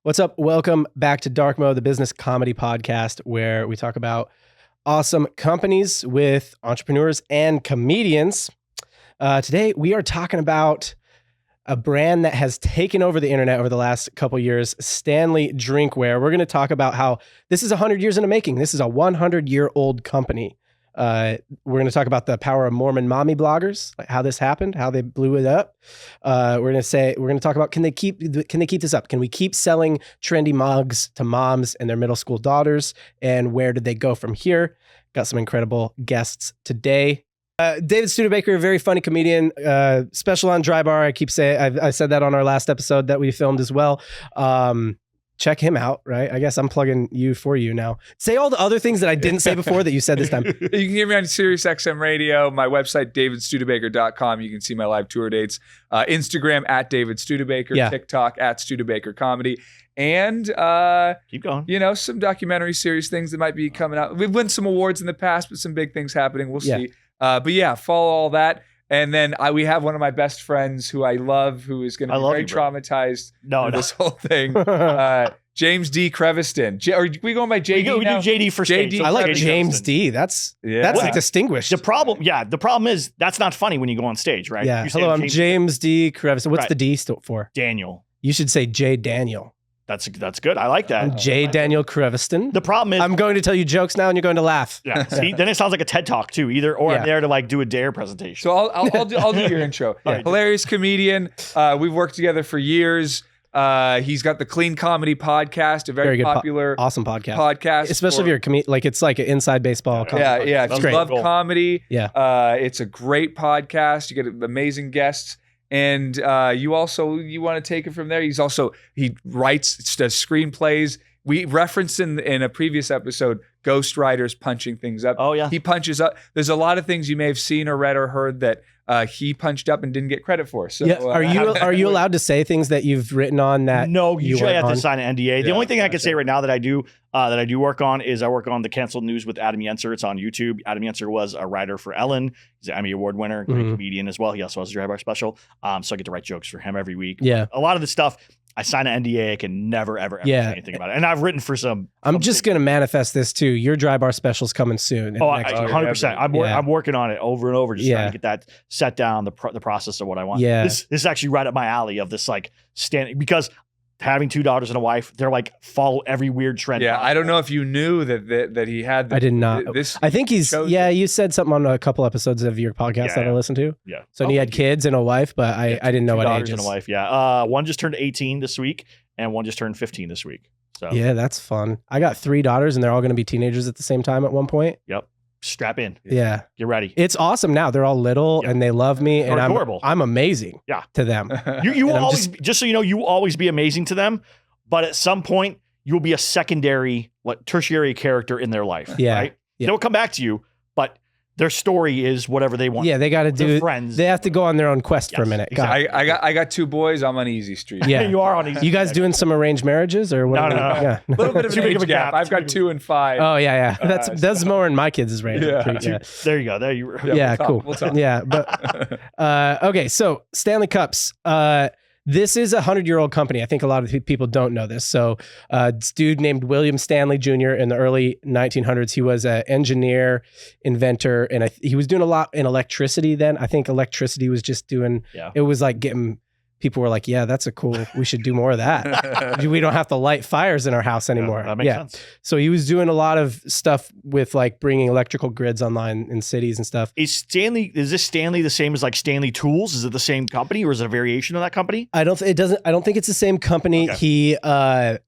What's up? Welcome back to Dark Mode, the business comedy podcast where we talk about awesome companies with entrepreneurs and comedians. Today, we are talking about a brand that has taken over the internet over the last couple years, Stanley Drinkware. We're going to talk about how this is 100 years in the making. This is a 100-year-old company. We're going to talk about the power of Mormon mommy bloggers, like how this happened, how they blew it up. We're going to talk about can they keep this up? Can we keep selling trendy mugs to moms and their middle school daughters? And where did they go from here? Got some incredible guests today. David Studebaker, a very funny comedian, special on Dry Bar. I said that on our last episode that we filmed as well. Check him out, right? I guess I'm plugging you for you now. Say all the other things that I didn't say before that you said this time. You can hear me on Sirius XM Radio, my website, davidstudebaker.com. You can see my live tour dates. Instagram at David Studebaker, TikTok at Studebaker Comedy. And keep going. You know, some documentary series things that might be coming out. We've won some awards in the past, but some big things happening. We'll see. But yeah, follow all that. And then we have one of my best friends who I love, who is going to be very traumatized by this whole thing. James D. Creviston. Are we going by JD now? We do JD for JD. I like James D. That's distinguished. The problem is that's not funny when you go on stage, right? Yeah. Hello, I'm James D. Creviston. What's the D for? Daniel. You should say J. Daniel. That's good. I like that. I'm J. Daniel Creviston. The problem is I'm going to tell you jokes now, and you're going to laugh. Yeah. See, then it sounds like a TED Talk too. I'm there to like do a dare presentation. So I'll do your intro. Right. Hilarious comedian. We've worked together for years. He's got the Clean Comedy Podcast, a very popular, awesome podcast. Especially if you're a it's like an inside baseball. Yeah. If you love comedy, it's a great podcast. You get amazing guests. And you want to take it from there. He writes screenplays. We referenced in a previous episode ghostwriters punching things up. Oh yeah, he punches up. There's a lot of things you may have seen or read or heard that he punched up and didn't get credit for. So are you allowed to say things that you've written on that? No, you usually have to sign an NDA. The only thing I can say right now that I do work on is I work on the Canceled News with Adam Yenser. It's on YouTube. Adam Yenser was a writer for Ellen. He's an Emmy Award winner, great comedian as well. He also has a Dry Bar special. So I get to write jokes for him every week. Yeah, a lot of the stuff I sign an NDA. I can never ever say anything about it. And I've written for some. I'm just going to manifest this too. Your Dry Bar special's coming soon. 100%. I'm working on it over and over, just trying to get that set down, the process of what I want. Yeah. This is actually right up my alley of this like standing, because having two daughters and a wife, they're like follow every weird trend. Yeah, I don't know if you knew that he had. I did not. I think he's. Yeah, you said something on a couple episodes of your podcast that I listened to. Yeah. So he had kids and a wife, but I didn't know what ages. Two daughters and a wife. Yeah. One just turned 18 this week, and one just turned 15 this week. So yeah, that's fun. I got 3 daughters, and they're all going to be teenagers at the same time at one point. Yep. Strap in. Yeah. Get ready. It's awesome now. They're all little and they love me, and I'm amazing. To them. You will always, just so you know, you will always be amazing to them. But at some point, you'll be a secondary, tertiary character in their life. Yeah. Right? They'll come back to you, but their story is whatever they want. Yeah, they got to do. Friends. They have to go on their own quest for a minute. Exactly. I got 2 boys. I'm on easy street. Yeah, you are on easy. You guys doing some arranged marriages or what? No. Yeah. A little bit of an age gap. I've got 2 and 5. Oh yeah. That's more in my kids' range. Yeah. There you go. There you. Yeah. Cool. We'll talk. Yeah, but okay. So Stanley Cups. This is a 100-year-old company. I think a lot of people don't know this. So this dude named William Stanley Jr. in the early 1900s, he was an engineer, inventor, and he was doing a lot in electricity then. I think electricity was just doing, it was like getting, people were like, yeah, that's we should do more of that. We don't have to light fires in our house anymore. That makes sense. So he was doing a lot of stuff with like bringing electrical grids online in cities and stuff. Is this Stanley the same as like Stanley Tools? Is it the same company or is it a variation of that company? I don't think it's the same company. Okay.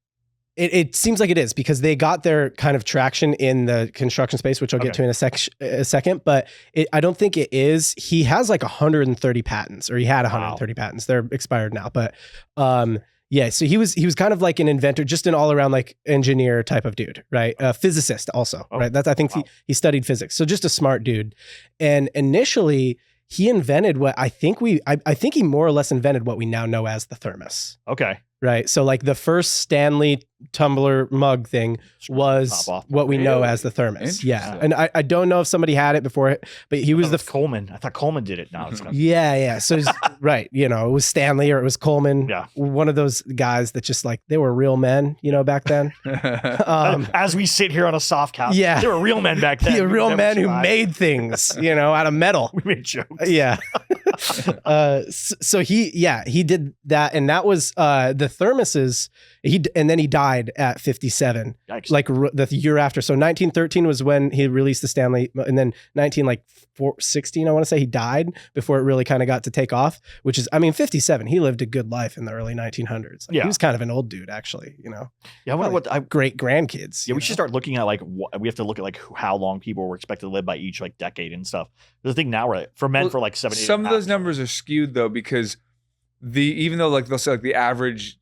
It seems like it is because they got their kind of traction in the construction space, which I'll get to in a second, but I don't think it is. He has like 130 patents, or he had 130 patents. They're expired now, but so he was kind of like an inventor, just an all around like engineer type of dude, right? A physicist also, right? I think he studied physics. So just a smart dude. And initially he invented what I think he more or less invented what we now know as the thermos. Okay. Right. So like the first Stanley tumbler mug thing was what we know as the thermos. Yeah. And I don't know if somebody had it before, but he was Coleman. I thought Coleman did it. No, it's not. Yeah. So right. You know, it was Stanley or it was Coleman. Yeah. One of those guys that just like, they were real men, you know, back then. As we sit here on a soft couch. Yeah. They were real men back then. Yeah, real men who made things, you know, out of metal. We made jokes. Yeah. So he did that. And that was the thermoses. And then he died at 57, Yikes. like the year after. So 1913 was when he released the Stanley, and then 16, I want to say, he died before it really kind of got to take off, which is, I mean, 57, he lived a good life in the early 1900s. Like, he was kind of an old dude, actually, you know? Yeah, I wonder what great grandkids. Yeah, we should start looking at we have to look at how long people were expected to live by each decade and stuff. There's a thing now where for men for 70. Some of those numbers are skewed though, because even though they'll say the average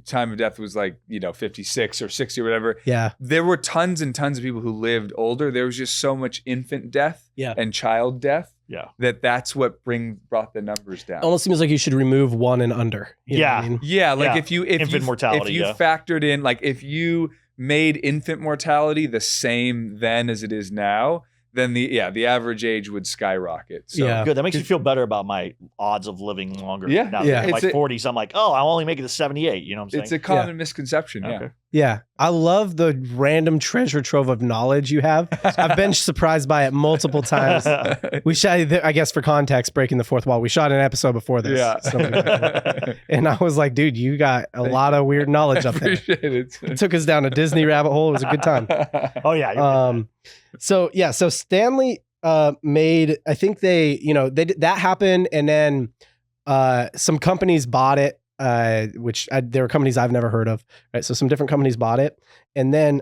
time of death was 56 or 60 or whatever. Yeah. There were tons and tons of people who lived older. There was just so much infant death and child death. Yeah. That's what brought the numbers down. Almost seems like you should remove one and under. You know what I mean? Yeah. If you infant mortality, if you factored in, if you made infant mortality the same then as it is now, then the average age would skyrocket. So good. That makes me feel better about my odds of living longer. Yeah. Now that I'm 40s, I'm like, I'm only making it to 78. You know what I'm saying? It's a common misconception. Okay. Yeah. I love the random treasure trove of knowledge you have. I've been surprised by it multiple times. We shot, I guess for context, breaking the fourth wall, we shot an episode before this. Yeah. And I was like, dude, you got a lot of weird knowledge up there. It took us down a Disney rabbit hole. It was a good time. Oh yeah. So Stanley made, I think they did that happen, and then some companies bought it, there were companies I've never heard of, right? So some different companies bought it, and then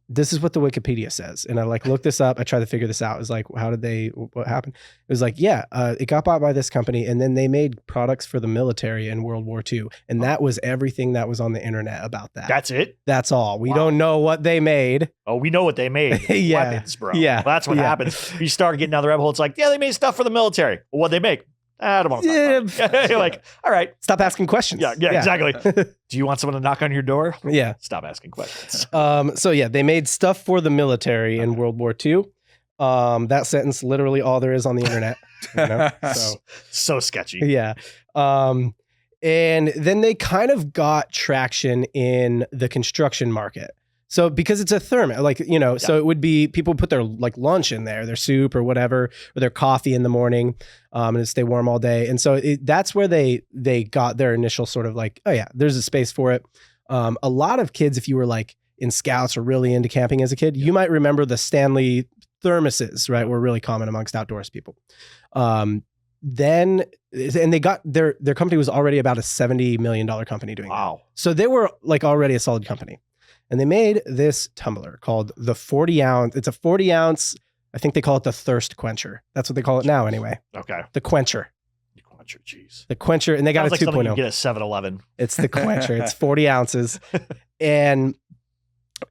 this is what the Wikipedia says, and I looked this up. I tried to figure this out. It was like, what happened? It was like, it got bought by this company, and then they made products for the military in World War II, and that was everything that was on the internet about that. That's it? That's all. We don't know what they made. Oh, we know what they made. Weapons, bro. Yeah. Well, that's what happens. You start getting down the rabbit hole. It's like, they made stuff for the military. Well, what'd they make? I don't want to talk about it. You're like, all right. Stop asking questions. Yeah, exactly. Do you want someone to knock on your door? Yeah. Stop asking questions. They made stuff for the military in World War II. That sentence, literally all there is on the internet. You know? So sketchy. Yeah. And then they kind of got traction in the construction market. So because it's a thermos, so it would be, people put their lunch in there, their soup or whatever, or their coffee in the morning, and it'd stay warm all day. And so that's where they got their initial sort of there's a space for it. A lot of kids, if you were in Scouts or really into camping as a kid, you might remember the Stanley thermoses, right? Were really common amongst outdoors people. Then they got their company was already about a $70 million company doing that. So they were already a solid company. And they made this tumbler called the 40 ounce. It's a 40 ounce. I think they call it the thirst quencher. That's what they call it now anyway. Okay. The quencher. Jeez. The quencher. And they got sounds a 2.0. Something you get at 7-Eleven. It's the quencher. It's 40 ounces. And,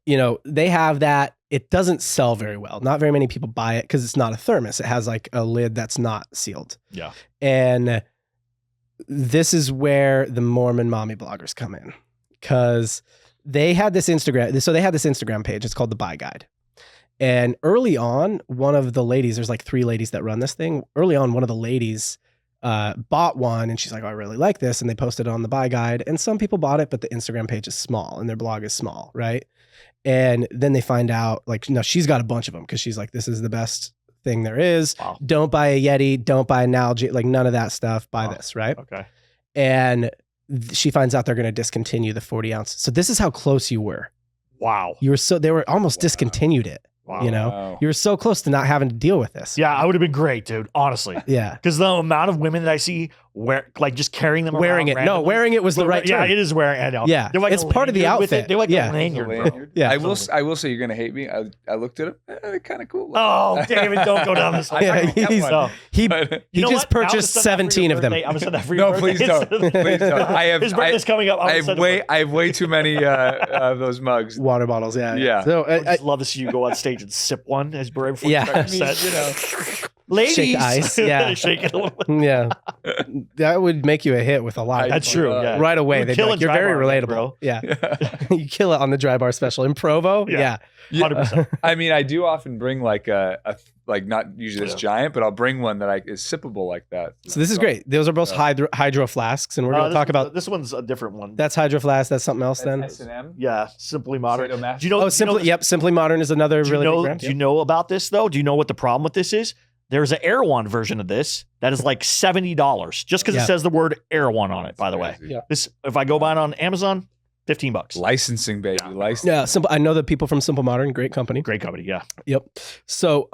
they have that. It doesn't sell very well. Not very many people buy it because it's not a thermos. It has a lid that's not sealed. Yeah. And this is where the Mormon mommy bloggers come in, because they had this Instagram page. It's called the Buy Guide. And early on, one of the ladies, there's 3 ladies that run this thing. Early on, one of the ladies bought one, and she's like, I really like this. And they posted it on the Buy Guide. And some people bought it, but the Instagram page is small and their blog is small, right? And then they find out, no, she's got a bunch of them because she's like, this is the best thing there is. Wow. Don't buy a Yeti. Don't buy an Nalgene. None of that stuff. Buy this, right? Okay. And she finds out they're going to discontinue the 40 ounce. So this is how close you were. Wow. They were almost discontinued it. Wow. You were so close to not having to deal with this. Yeah, I would have been great, dude. Honestly. Yeah. Because the amount of women that I see just carrying them wearing around it. No, wearing it was the right term. Yeah, it is wearing. I know. Yeah, it's part of the outfit. They're like a lanyard. Yeah. I will say you're gonna hate me. I looked at them. They're kind of cool. Oh, David, don't go down this. He just purchased 17 of them. I'm gonna send that for No, please don't. Please don't. His birthday's coming up. I have way too many of those mugs. Water bottles. Yeah. Yeah. So I'd love to see you go on stage and sip one as before you start your set. ladies, shake ice. Yeah. shake it a little bit. Yeah. That would make you a hit with a lot. That's true. Yeah. Right away. You'd They'd be kill like, a you're dry very bar, relatable. bro. Yeah. You kill it on the dry bar special. In Provo? Yeah. 100%. I mean, I do often bring like a like not usually this giant, but I'll bring one that is sippable like that. So this is great. Those are both hydro flasks, and we're going to talk about. This one's a different one. That's hydro flask. That's something else then. S&M. Yeah, Simply Modern. Do Do you know? Simply Modern is another really big brand. Do you know about this though? Do you know what the problem with this is? There's an Erewhon version of this that is like $70 just because it says the word Erewhon on it. By the way, this if I go buy it on Amazon, $15. Licensing, baby. Licensing. Yeah, Simple. I know the people from Simple Modern, great company. Great company, yeah. Yep. So,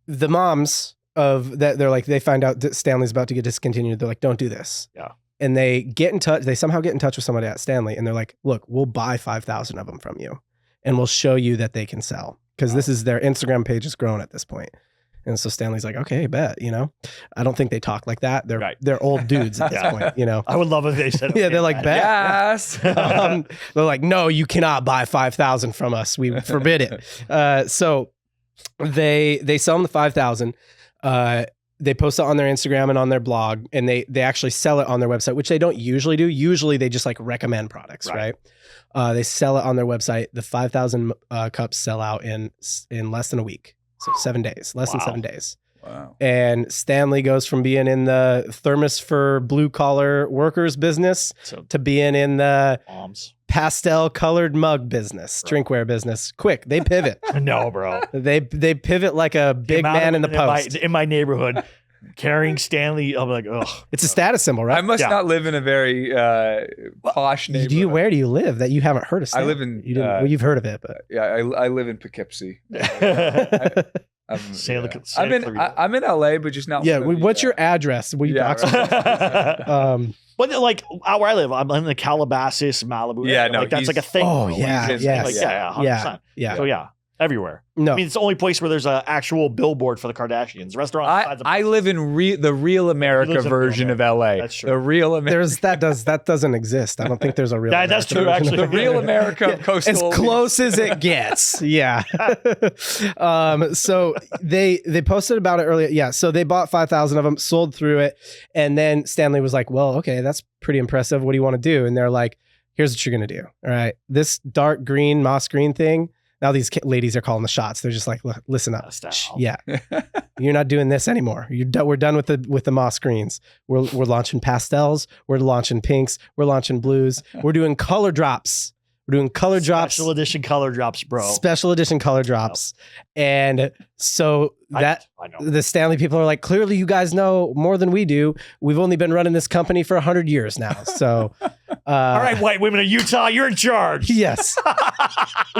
the moms of that, they're like, they find out that Stanley's about to get discontinued. They're like, don't do this. Yeah. And they get in touch. They somehow get in touch with somebody at Stanley, and they're like, look, we'll buy 5,000 of them from you, and we'll show you that they can sell, because this is their Instagram page is grown at this point. And so Stanley's like, okay, bet, I don't think they talk like that. They're old dudes at this point, I would love if they said, yeah, they're like, bet. Yes. They're like, no, you cannot buy 5,000 from us. We forbid it. So they sell them the 5,000. They post it on their Instagram and on their blog, and they actually sell it on their website, which they don't usually do. Usually they just like recommend products, right? They sell it on their website. The 5,000 cups sell out in less than a week. So 7 days, less than 7 days. Wow. And Stanley goes from being in the thermos for blue collar workers business to being in the pastel colored mug business, drinkware business. Quick, they pivot. No, bro. They pivot like a big man in the post. In my neighborhood, carrying Stanley, I'm like, oh. It's a status symbol, right? I must not live in a very posh neighborhood. Where do you live that you haven't heard of Stanley? I live in... you've heard of it, but... Yeah, I live in Poughkeepsie. I'm in LA, but just not... Yeah, what's your address? Will you dox But like where I live, I'm in the Calabasas, Malibu. Yeah, no, like that's like a thing. Oh, yeah, yes. Like, 100%. Yeah. So yeah, everywhere. No, I mean, it's the only place where there's an actual billboard for the Kardashians. Restaurant. I live in the real America version of LA. That's true. The real America. That doesn't exist. I don't think there's a real. That's true. Actually, the real America coastal. As close as it gets. Yeah. So they posted about it earlier. Yeah. So they bought 5,000 of them, sold through it, and then Stanley was like, "Well, okay, that's pretty impressive. What do you want to do?" And they're like, "Here's what you're gonna do. All right, this dark green moss green thing." Now these ladies are calling the shots. They're just like, listen up. Yeah, you're not doing this anymore. We're done with the moss greens. We're launching pastels. We're launching pinks. We're launching blues. We're doing color drops. We're doing color drops. Special edition color drops, bro. Special edition color drops. And so I know. The Stanley people are like, clearly you guys know more than we do. We've only been running this company for 100 years now. So, all right, white women of Utah, you're in charge. Yes.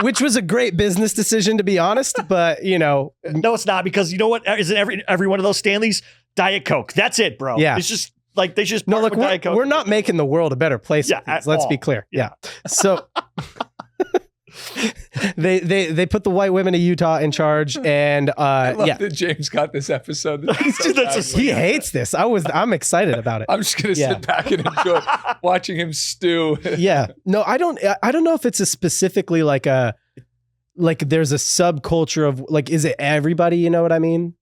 Which was a great business decision, to be honest. But, no, it's not, because you know what? Isn't every one of those Stanleys Diet Coke? That's it, bro. Yeah. It's just like they just no. Look, we're not making the world a better place. Yeah, let's be clear. Yeah. So. They put the white women of Utah in charge, and I love that James got this episode. He hates this. I'm excited about it. I'm just gonna sit back and enjoy watching him stew. Yeah. No, I don't know if it's a specifically like there's a subculture of like, is it everybody? You know what I mean?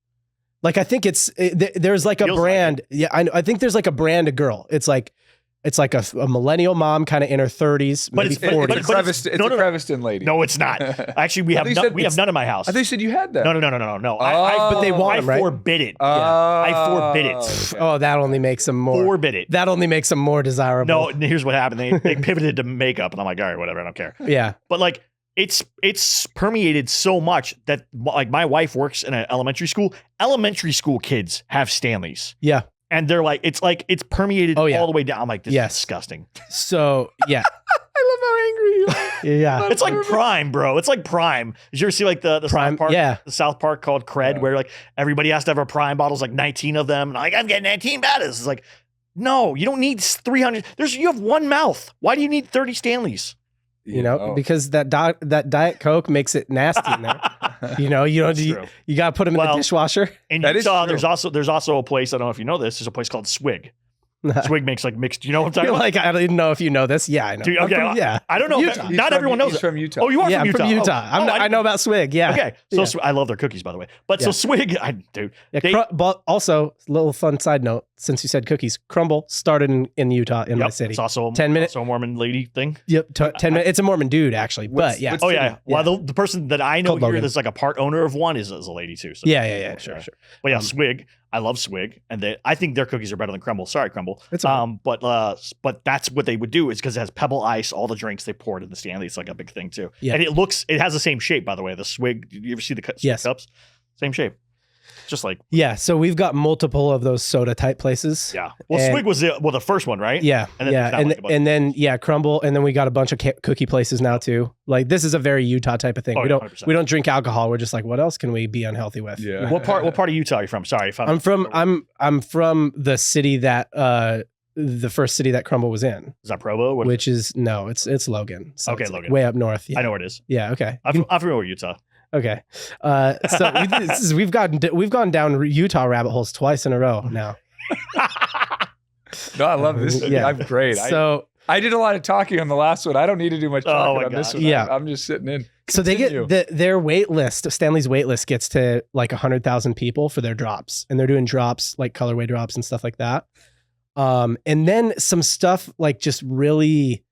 Like, I think there's like a brand. Yeah, I think there's like a brand of girl. It's like a millennial mom, kind of in her 30s, maybe 40s. It's a Creviston lady. No, it's not. Actually, we have none in my house. I think you said you had that. No. But they want them, right? I forbid it. I forbid it. Okay. Oh, that only makes them more. Forbid it. That only makes them more desirable. No, here's what happened. They pivoted to makeup, and I'm like, all right, whatever, I don't care. Yeah. But like, it's permeated so much that like my wife works in an elementary school. Elementary school kids have Stanleys. Yeah. And they're like, it's permeated all the way down. I'm like, this is disgusting. So, yeah. I love how angry you are. Yeah. It's like Prime, bro. It's like Prime. Did you ever see like the Prime, South Park? Yeah. The South Park called Cred, where like everybody has to have a Prime bottles, like 19 of them. And like, I'm getting 19 bottles. It's like, no, you don't need 300. You have one mouth. Why do you need 30 Stanleys? Because that Diet Coke makes it nasty in there. You got to put them in the dishwasher. In Utah, there's also a place, I don't know if you know this, there's a place called Swig. Swig makes like mixed. You know what I'm talking You're about? like, I don't even know if you know this. Yeah, I know. Dude, okay, yeah. I don't know. Utah. Not everyone knows He's it. from Utah. Oh, you are Yeah, from I'm Utah. from Utah. I know about Swig. Yeah. Okay, so Yeah. I love their cookies, by the way. But so Swig, dude. Yeah, but also, little fun side note, since you said cookies, Crumble started in Utah, in my city. It's also 10 minutes. Also a Mormon lady thing. Yep, 10 minutes. It's a Mormon dude, actually. But yeah. Oh, yeah. Well, the person that I know Called here Logan. that's like a part owner of one is a lady, too. So Yeah. Sure. But yeah, Swig. I love Swig, and I think their cookies are better than Crumble. Sorry, Crumble. It's okay. But that's what they would do is because it has pebble ice. All the drinks they poured in the Stanley. It's like a big thing too. Yeah. And it has the same shape, by the way. The Swig. You ever see the Swig cups? Same shape. Just like Yeah, so we've got multiple of those soda type places. yeah. Well, Swig was the first one, right? Yeah, And then there's that, like, a bunch and then Crumble, and then we got a bunch of cookie places now too. Like this is a very Utah type of thing. Oh, we don't 100%. we don't drink alcohol. We're just like, what else can we be unhealthy with? Yeah. What part of Utah are you from? Sorry, if I'm from the city that the first city that Crumble was in, is that Provo? What is which is it's Logan. So Okay, it's Logan. way up north. it? Yeah. I know where it is. Yeah. Okay. I'm familiar with Utah. Okay. So we've gone down Utah rabbit holes twice in a row now. No, I love this. Yeah. I'm great. So I did a lot of talking on the last one. I don't need to do much talking my on this God. one. Yeah. I'm just sitting in. So they Continue. get their wait list, Stanley's wait list gets to like 100,000 people for their drops, and they're doing drops like colorway drops and stuff like that. And then some stuff like just really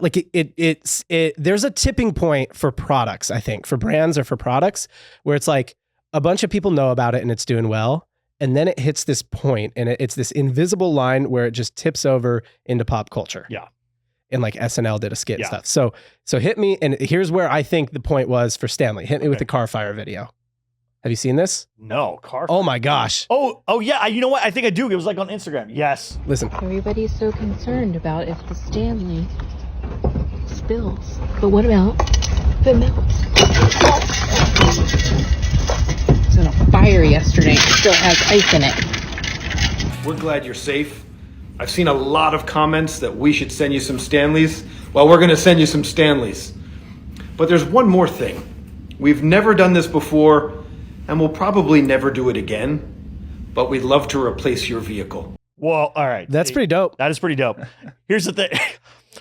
like it's there's a tipping point for products, I think, for brands or for products where it's like a bunch of people know about it and it's doing well. And then it hits this point and it's this invisible line where it just tips over into pop culture. Yeah. And like SNL did a skit Yeah. and stuff. So hit me. And here's where I think the point was for Stanley. Hit me with the car fire video. Have you seen this? No car. Oh my gosh. Oh yeah. You know what? I think I do. It was like on Instagram. Yes. Listen. Everybody's so concerned about if the Stanley spills. But what about if it melts? It was in a fire yesterday. It still has ice in it. We're glad you're safe. I've seen a lot of comments that we should send you some Stanleys. Well, we're going to send you some Stanleys. But there's one more thing. We've never done this before, and we'll probably never do it again. But we'd love to replace your vehicle. Well, all right. That's pretty dope. That is pretty dope. Here's the thing.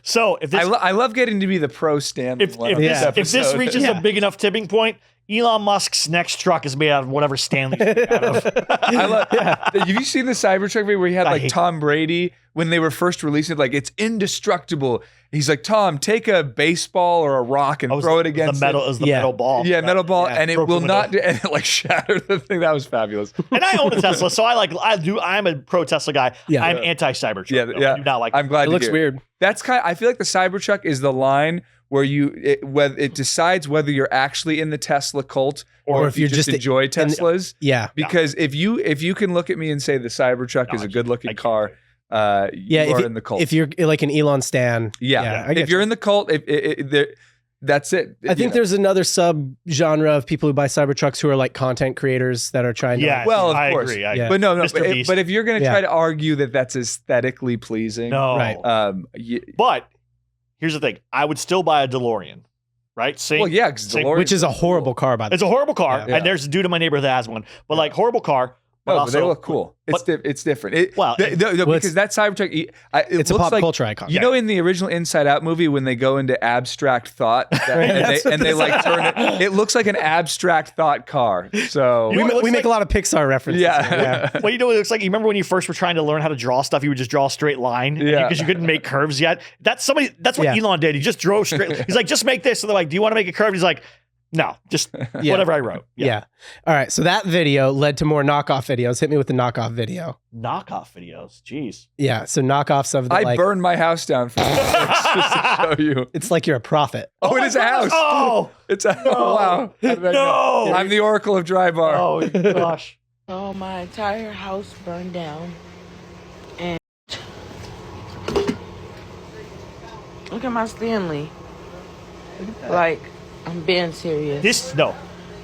So if this I love getting to be the pro Stanley. if this reaches a big enough tipping point, Elon Musk's next truck is made out of whatever Stanley's made out of. Have you seen the Cybertruck video where he had like Tom Brady when they were first releasing it? Like it's indestructible. He's like, Tom, take a baseball or a rock and throw it against the metal. Is the metal ball? Yeah, metal ball, and it broke will the not window. do, and it like shattered the thing. That was fabulous. And I own a Tesla, so I'm a pro Tesla guy. Yeah. I'm anti Cybertruck. Yeah, though. yeah. I do not like. I'm glad It looks hear weird. That's I feel like the Cybertruck is the line where whether it decides whether you're actually in the Tesla cult or if you just enjoy Teslas. Yeah. Because if you can look at me and say the Cybertruck is a good looking car, you are in the cult. If you're like an Elon stan. yeah. I get If you're in the cult, that's it. I think there's another sub genre of people who buy Cybertrucks who are like content creators that are trying to. Yeah. Well, of I course. agree. Yeah. But no. Mr. Beast. But if you're going to Yeah. try to argue that that's aesthetically pleasing, No. Right. But here's the thing. I would still buy a DeLorean. Right? well, yeah, 'cause DeLorean- Which is a horrible car, by the way. It's a horrible car, Yeah. and there's a dude in my neighborhood that has one. But like horrible car. But No, also, but they look cool. It's different. Because that Cybertruck, It's a looks pop like, culture icon. You know, in the original Inside Out movie, when they go into abstract thought, and they like turn it, it looks like an abstract thought car. So You know what it we looks make like? a lot of Pixar references. yeah. Well, you know what it looks like? You remember when you first were trying to learn how to draw stuff, you would just draw a straight line Yeah. because you couldn't make curves yet. That's what Yeah. Elon did. He just drove straight. He's like, just make this. So they're like, do you want to make it curved? He's like, no, just whatever I wrote. Yeah. All right. So that video led to more knockoff videos. Hit me with the knockoff video. Knockoff videos. Jeez. Yeah. So knockoffs of the, I like, burned my house down for just to show you. it's like you're a prophet. Oh, it is a house. Oh, It's a oh, wow. How did I know? No. I'm the Oracle of Dry Bar. oh gosh. Oh, my entire house burned down. And look at my Stanley. Like, I'm being serious.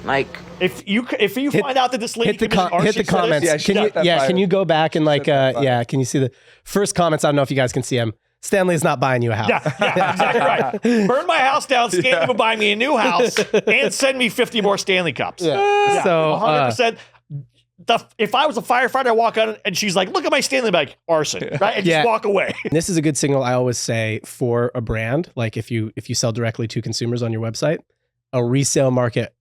Like, If you find out that this lady Hit the committed hit the arson, comments. Yeah, Can you shut that fire. can you go back and like Shut that fire. can you see the first comments? I don't know if you guys can see them. Stanley's not buying you a house. yeah, exactly right. Burn my house down. Stanley will buy me a new house and send me 50 more Stanley cups. Yeah. So 100%. if I was a firefighter, I walk out and she's like, look at my Stanley bag, arson, right? And just walk away. This is a good signal, I always say, for a brand. Like if you sell directly to consumers on your website, a resale market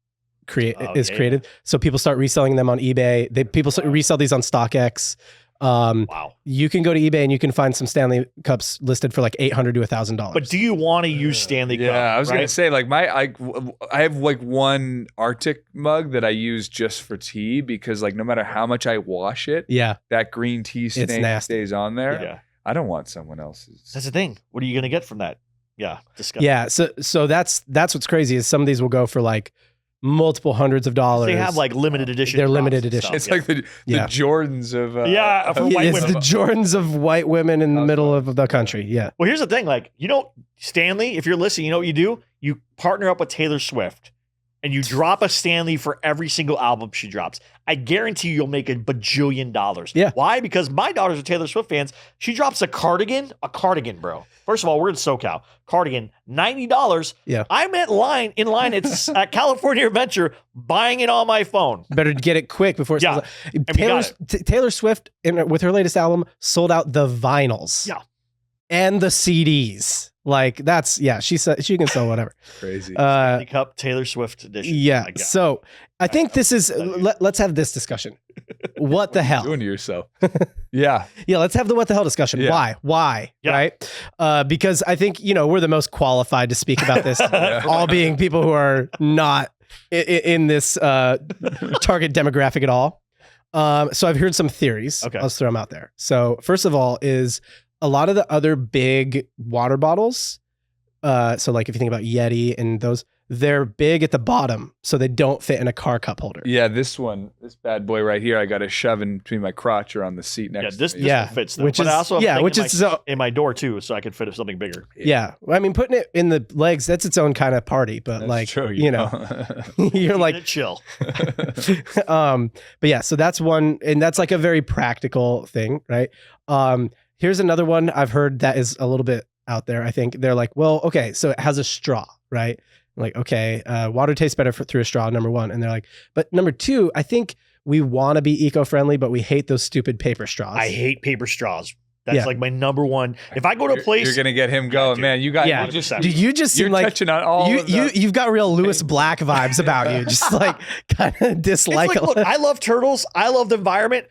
is created. So people start reselling them on eBay. People resell these on StockX. Wow. You can go to eBay and you can find some Stanley cups listed for like $800 to $1,000. But do you want to use Stanley cup? Yeah, I was gonna say like I have like one Arctic mug that I use just for tea because like no matter how much I wash it, that green tea stain stays on there. Yeah. I don't want someone else's. That's the thing. What are you gonna get from that? Yeah, disgusting. Yeah, so that's what's crazy is some of these will go for like multiple hundreds of dollars. They have like limited edition. They're limited edition. It's like the Jordans of for white it's women. the Jordans of white women in the middle of the country. Yeah. Well, here's the thing. Like, Stanley, if you're listening, you know what you do? You partner up with Taylor Swift and you drop a Stanley for every single album she drops. I guarantee you'll make $1 bajillion. Yeah. Why? Because my daughters are Taylor Swift fans. She drops a cardigan, bro. First of all, we're in SoCal. Cardigan, $90. Yeah. I'm in line at California Adventure buying it on my phone. Better get it quick before it sells out. Taylor Swift, with her latest album, sold out the vinyls. Yeah. And the CDs. Like that's she can sell whatever. Crazy. Stanley Cup Taylor Swift edition. Yeah. So I think this is let's have this discussion. What the hell? Doing to yourself. Yeah. Yeah. Let's have the what the hell discussion. Yeah. Why? Yeah. Right? Because I think we're the most qualified to speak about this. All being people who are not in this target demographic at all. So I've heard some theories. Okay. Let's throw them out there. So first of all is a lot of the other big water bottles, so like if you think about Yeti and those, they're big at the bottom, so they don't fit in a car cup holder. Yeah, this bad boy right here, I got to shove in between my crotch or on the seat next to me. This one fits though. Which is, I also have in my door too, so I could fit something bigger. Yeah. I mean, putting it in the legs, that's its own kind of party, but That's like, true, you're like, chill. but yeah, so that's one, and that's like a very practical thing, right? Here's another one I've heard that is a little bit out there. I think they're like, well, okay, so it has a straw, right? Like, okay, water tastes better through a straw, number one. And they're like, but number two, I think we want to be eco-friendly, but we hate those stupid paper straws. I hate paper straws. That's like my number one. If I go to a place, you're gonna get him going, man. You got you just seem like touching on all you've got real Lewis Black vibes about you. Just like kind of dislike. Look, I love turtles. I love the environment.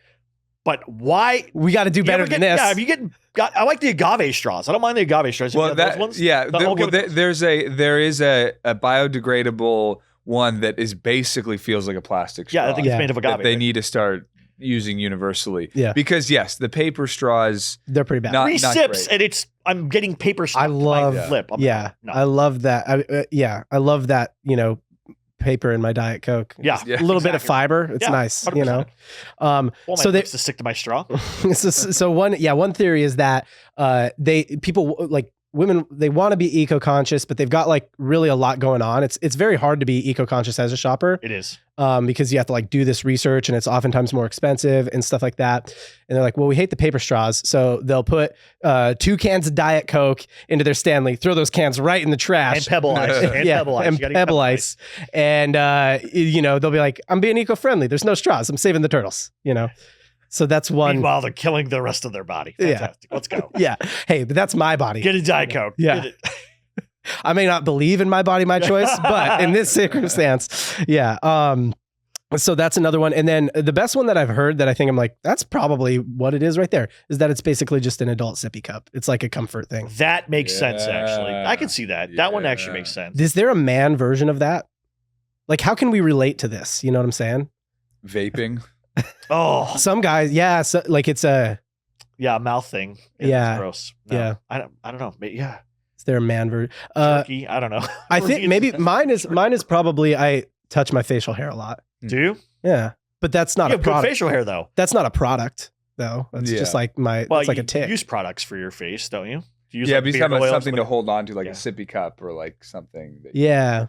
But why? We got to do better than this. Yeah, if you I like the agave straws. I don't mind the agave straws. Well, those ones. Yeah, there is a biodegradable one that is basically feels like a plastic straw. Yeah, I think it's made of agave. That they need to start using universally. Yeah, because yes, the paper straws, they're pretty bad. 3 sips and I'm getting paper straws. I love my lip. I love that. I love that. Paper in my Diet Coke. Yeah. A little bit of fiber. It's nice, 100%. So they to stick to my straw. so one theory is that people like women, they want to be eco-conscious, but they've got like really a lot going on. It's very hard to be eco-conscious as a shopper. It is. Because you have to like do this research and it's oftentimes more expensive and stuff like that. And they're like, well, we hate the paper straws. So they'll put 2 cans of Diet Coke into their Stanley, throw those cans right in the trash. And Pebble Ice. Pebble Ice. And, they'll be like, I'm being eco-friendly. There's no straws. I'm saving the turtles, So that's one. Meanwhile, they're killing the rest of their body. Fantastic. Let's go. Yeah. Hey, but that's my body. Get a Diet Coke. Yeah. I may not believe in my body, my choice, but in this circumstance, yeah. So that's another one. And then the best one that I've heard that I think I'm like, that's probably what it is right there, is that it's basically just an adult sippy cup. It's like a comfort thing. That makes sense, actually. I can see that. That one actually makes sense. Is there a man version of that? Like, how can we relate to this? You know what I'm saying? Vaping. Oh, some guys, yeah. So, like it's a mouth thing. Yeah, it's gross. No, yeah. I don't know. But yeah. Is there a man version? Turkey. I don't know. I think maybe mine is probably I touch my facial hair a lot. Do you? Yeah, but that's not you a have product. Good facial hair though. That's not a product though. That's just like it's like a tick. You use products for your face, don't you? Do you use but he's talking about something to hold on to, like a sippy cup or like something. Yeah.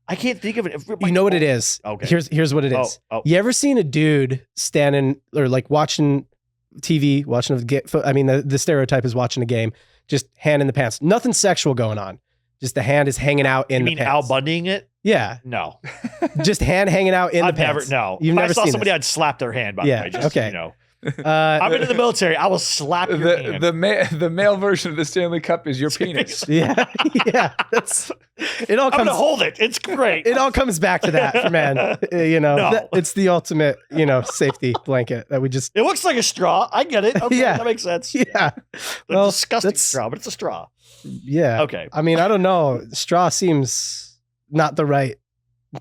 I can't think of it. You know what it is? Okay. Here's what it is. You ever seen a dude standing or like watching TV, the stereotype is watching a game, just hand in the pants. Nothing sexual going on. Just the hand is hanging out in the pants. Al Bundying it? Yeah. No. Just hand hanging out in the pants. No. You've if never I saw seen somebody, this. I'd slap their hand, by the way. Just, okay. You know. Uh, I'm into the military. I will slap your hand. The male version of the Stanley Cup is your penis. yeah. That's it. All I'm comes. gonna hold it. It's great. It all comes back to that for men. No. It's the ultimate, safety blanket that we just. It looks like a straw. I get it. Okay, Yeah. that makes sense. Yeah. A disgusting straw, but it's a straw. Yeah. Okay. I mean, I don't know. Straw seems not the right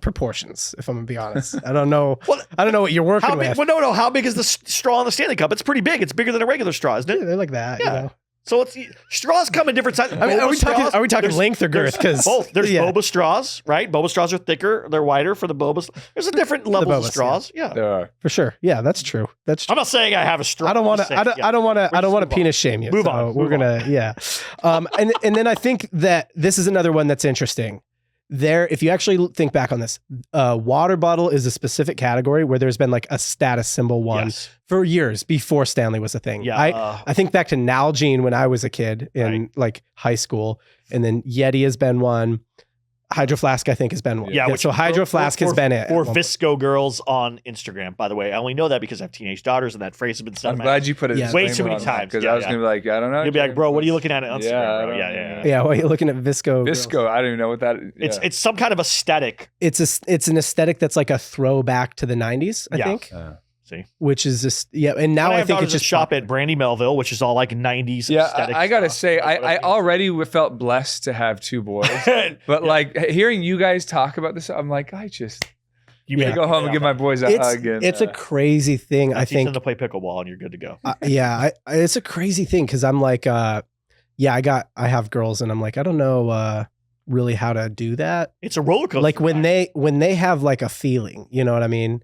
proportions, if I'm gonna be honest. I don't know. Well, I don't know what you're working how big? with. Well, no. How big is the straw in the Stanley Cup? It's pretty big. It's bigger than a regular straw, isn't it? They're like that. Yeah. So straws come in different sizes. I mean, are we talking There's length or girth? Because both. There's boba straws, right? Boba straws are thicker. They're wider for the boba. There's a different level of straws. Yeah. There are. For sure. Yeah, that's true. That's true. I'm not saying I have a straw. I don't want to. I don't want to penis shame you. Move so on. We're gonna. Yeah. And then I think that this is another one that's interesting. If you actually think back on this, water bottle is a specific category where there's been like a status symbol one for years before Stanley was a thing. Yeah. I think back to Nalgene when I was a kid in like high school, and then Yeti has been one. Hydro Flask, I think, has been one. Yeah, so Hydro Flask has been it. For Visco girls on Instagram, by the way. I only know that because I have teenage daughters, and that phrase has been said. I'm glad you put it way too many times. Because I was going to be like, I don't know. You'll be like, bro, what are you looking at on Instagram? Bro? Yeah, well, you're looking at Visco. Visco, I don't even know what that is. It's some kind of aesthetic. It's an aesthetic that's like a throwback to the 90s, I think. See, which is just and now I think it's just shop at Brandy Melville, which is all like 90s. Yeah, I gotta say, I already felt blessed to have two boys, but like hearing you guys talk about this, I'm like, you may go home and give my boys a hug. And, it's a crazy thing. I think to play pickleball and you're good to go. It's a crazy thing because I'm like, I have girls and I'm like, I don't know really how to do that. It's a roller coaster. Like when they have like a feeling, you know what I mean?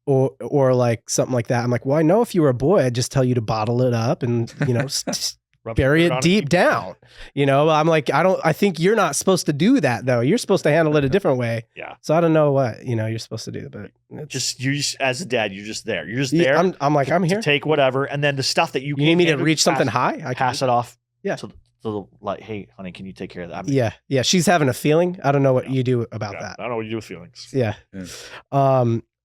Or like something like that. I'm like, well, I know if you were a boy, I'd just tell you to bottle it up and, bury it deep down. I'm like, I think you're not supposed to do that though. You're supposed to handle it a different way. Yeah. So I don't know what, you're supposed to do, but you just as a dad, you're just there. You're just there. I'm like, I'm here. To take whatever. And then the stuff that you need me to reach something high. I pass it off. Yeah. So like, hey, honey, can you take care of that? Yeah. She's having a feeling. I don't know what you do about that. I don't know what you do with feelings. Yeah.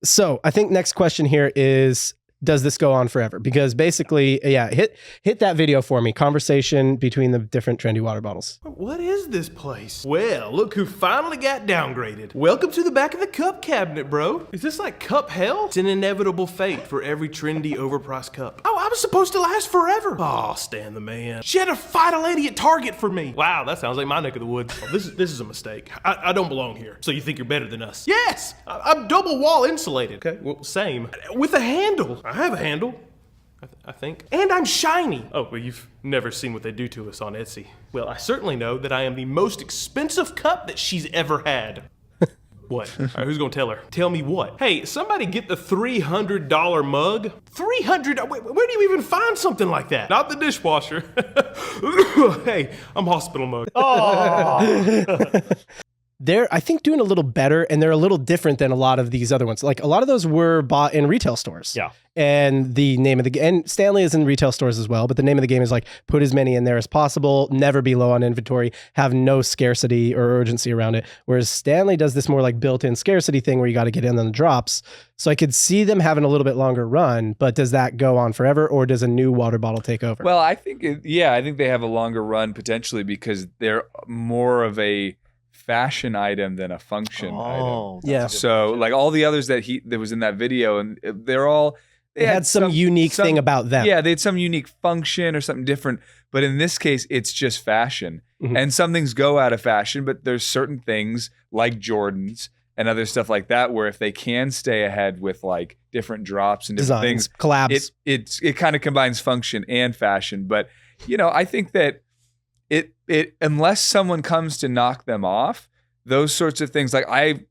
So I think next question here is, does this go on forever? Because basically, hit that video for me. Conversation between the different trendy water bottles. What is this place? Well, look who finally got downgraded. Welcome to the back of the cup cabinet, bro. Is this like cup hell? It's an inevitable fate for every trendy, overpriced cup. Oh, I was supposed to last forever. Oh, Stan the man. She had to fight a lady at Target for me. Wow, that sounds like my neck of the woods. Oh, this is a mistake. I don't belong here. So you think you're better than us? Yes, I'm double wall insulated. Okay, well, same. With a handle. I have a handle, I think. And I'm shiny. Oh, well, you've never seen what they do to us on Etsy. Well, I certainly know that I am the most expensive cup that she's ever had. What? All right, who's gonna tell her? Tell me what? Hey, somebody get the $300 mug. $300? Where do you even find something like that? Not the dishwasher. Hey, I'm hospital mug. Oh. They're, I think, doing a little better, and they're a little different than a lot of these other ones. Like a lot of those were bought in retail stores. Yeah. And the name of the and Stanley is in retail stores as well, but the name of the game is like put as many in there as possible, never be low on inventory, have no scarcity or urgency around it. Whereas Stanley does this more like built-in scarcity thing where you got to get in on the drops. So I could see them having a little bit longer run, but does that go on forever, or does a new water bottle take over? Well, I think I think they have a longer run potentially because they're more of a fashion item than a function item. Yeah. So like all the others that was in that video, and they had some unique thing about them. Yeah, they had some unique function or something different. But in this case, it's just fashion. Mm-hmm. And some things go out of fashion, but there's certain things like Jordans and other stuff like that where if they can stay ahead with like different drops and different designs, things, collabs, it kind of combines function and fashion. But I think that it unless someone comes to knock them off, those sorts of things, like I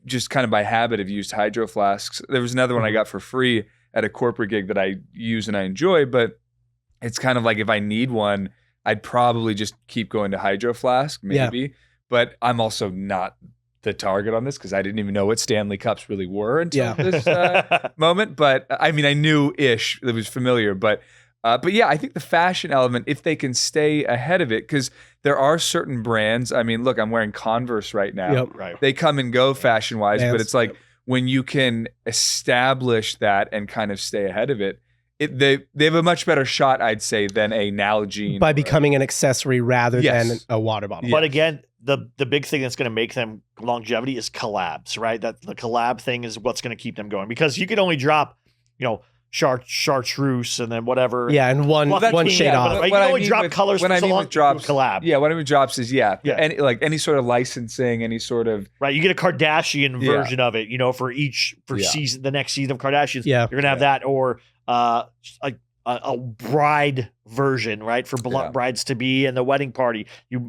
just kind of by habit have used hydro flasks. There was another one I got for free at a corporate gig that I use and I enjoy, but it's kind of like if I need one, I'd probably just keep going to hydro flask maybe. Yeah. But I'm also not the target on this because I didn't even know what Stanley Cups really were until this moment. But I mean, I knew-ish, it was familiar, but But yeah, I think the fashion element, if they can stay ahead of it, because there are certain brands. I mean, look, I'm wearing Converse right now. Yep. Right. They come and go fashion wise, Vans, but it's like when you can establish that and kind of stay ahead of it, they have a much better shot, I'd say, than a Nalgene. By becoming an accessory rather Yes. than a water bottle. But again, the big thing that's going to make them longevity is collabs, right? That the collab thing is what's going to keep them going, because you could only drop, chartreuse and then whatever. Yeah, and one shade off. But you can only drop colors when for I so mean long. with drops, Collab. Yeah, what I mean with drops is Yeah. any sort of licensing, any sort of Right, you get a Kardashian Yeah. version of it, for season, the next season of Kardashians. Yeah. You're gonna have that, or a bride version, right, for brides to be and the wedding party. You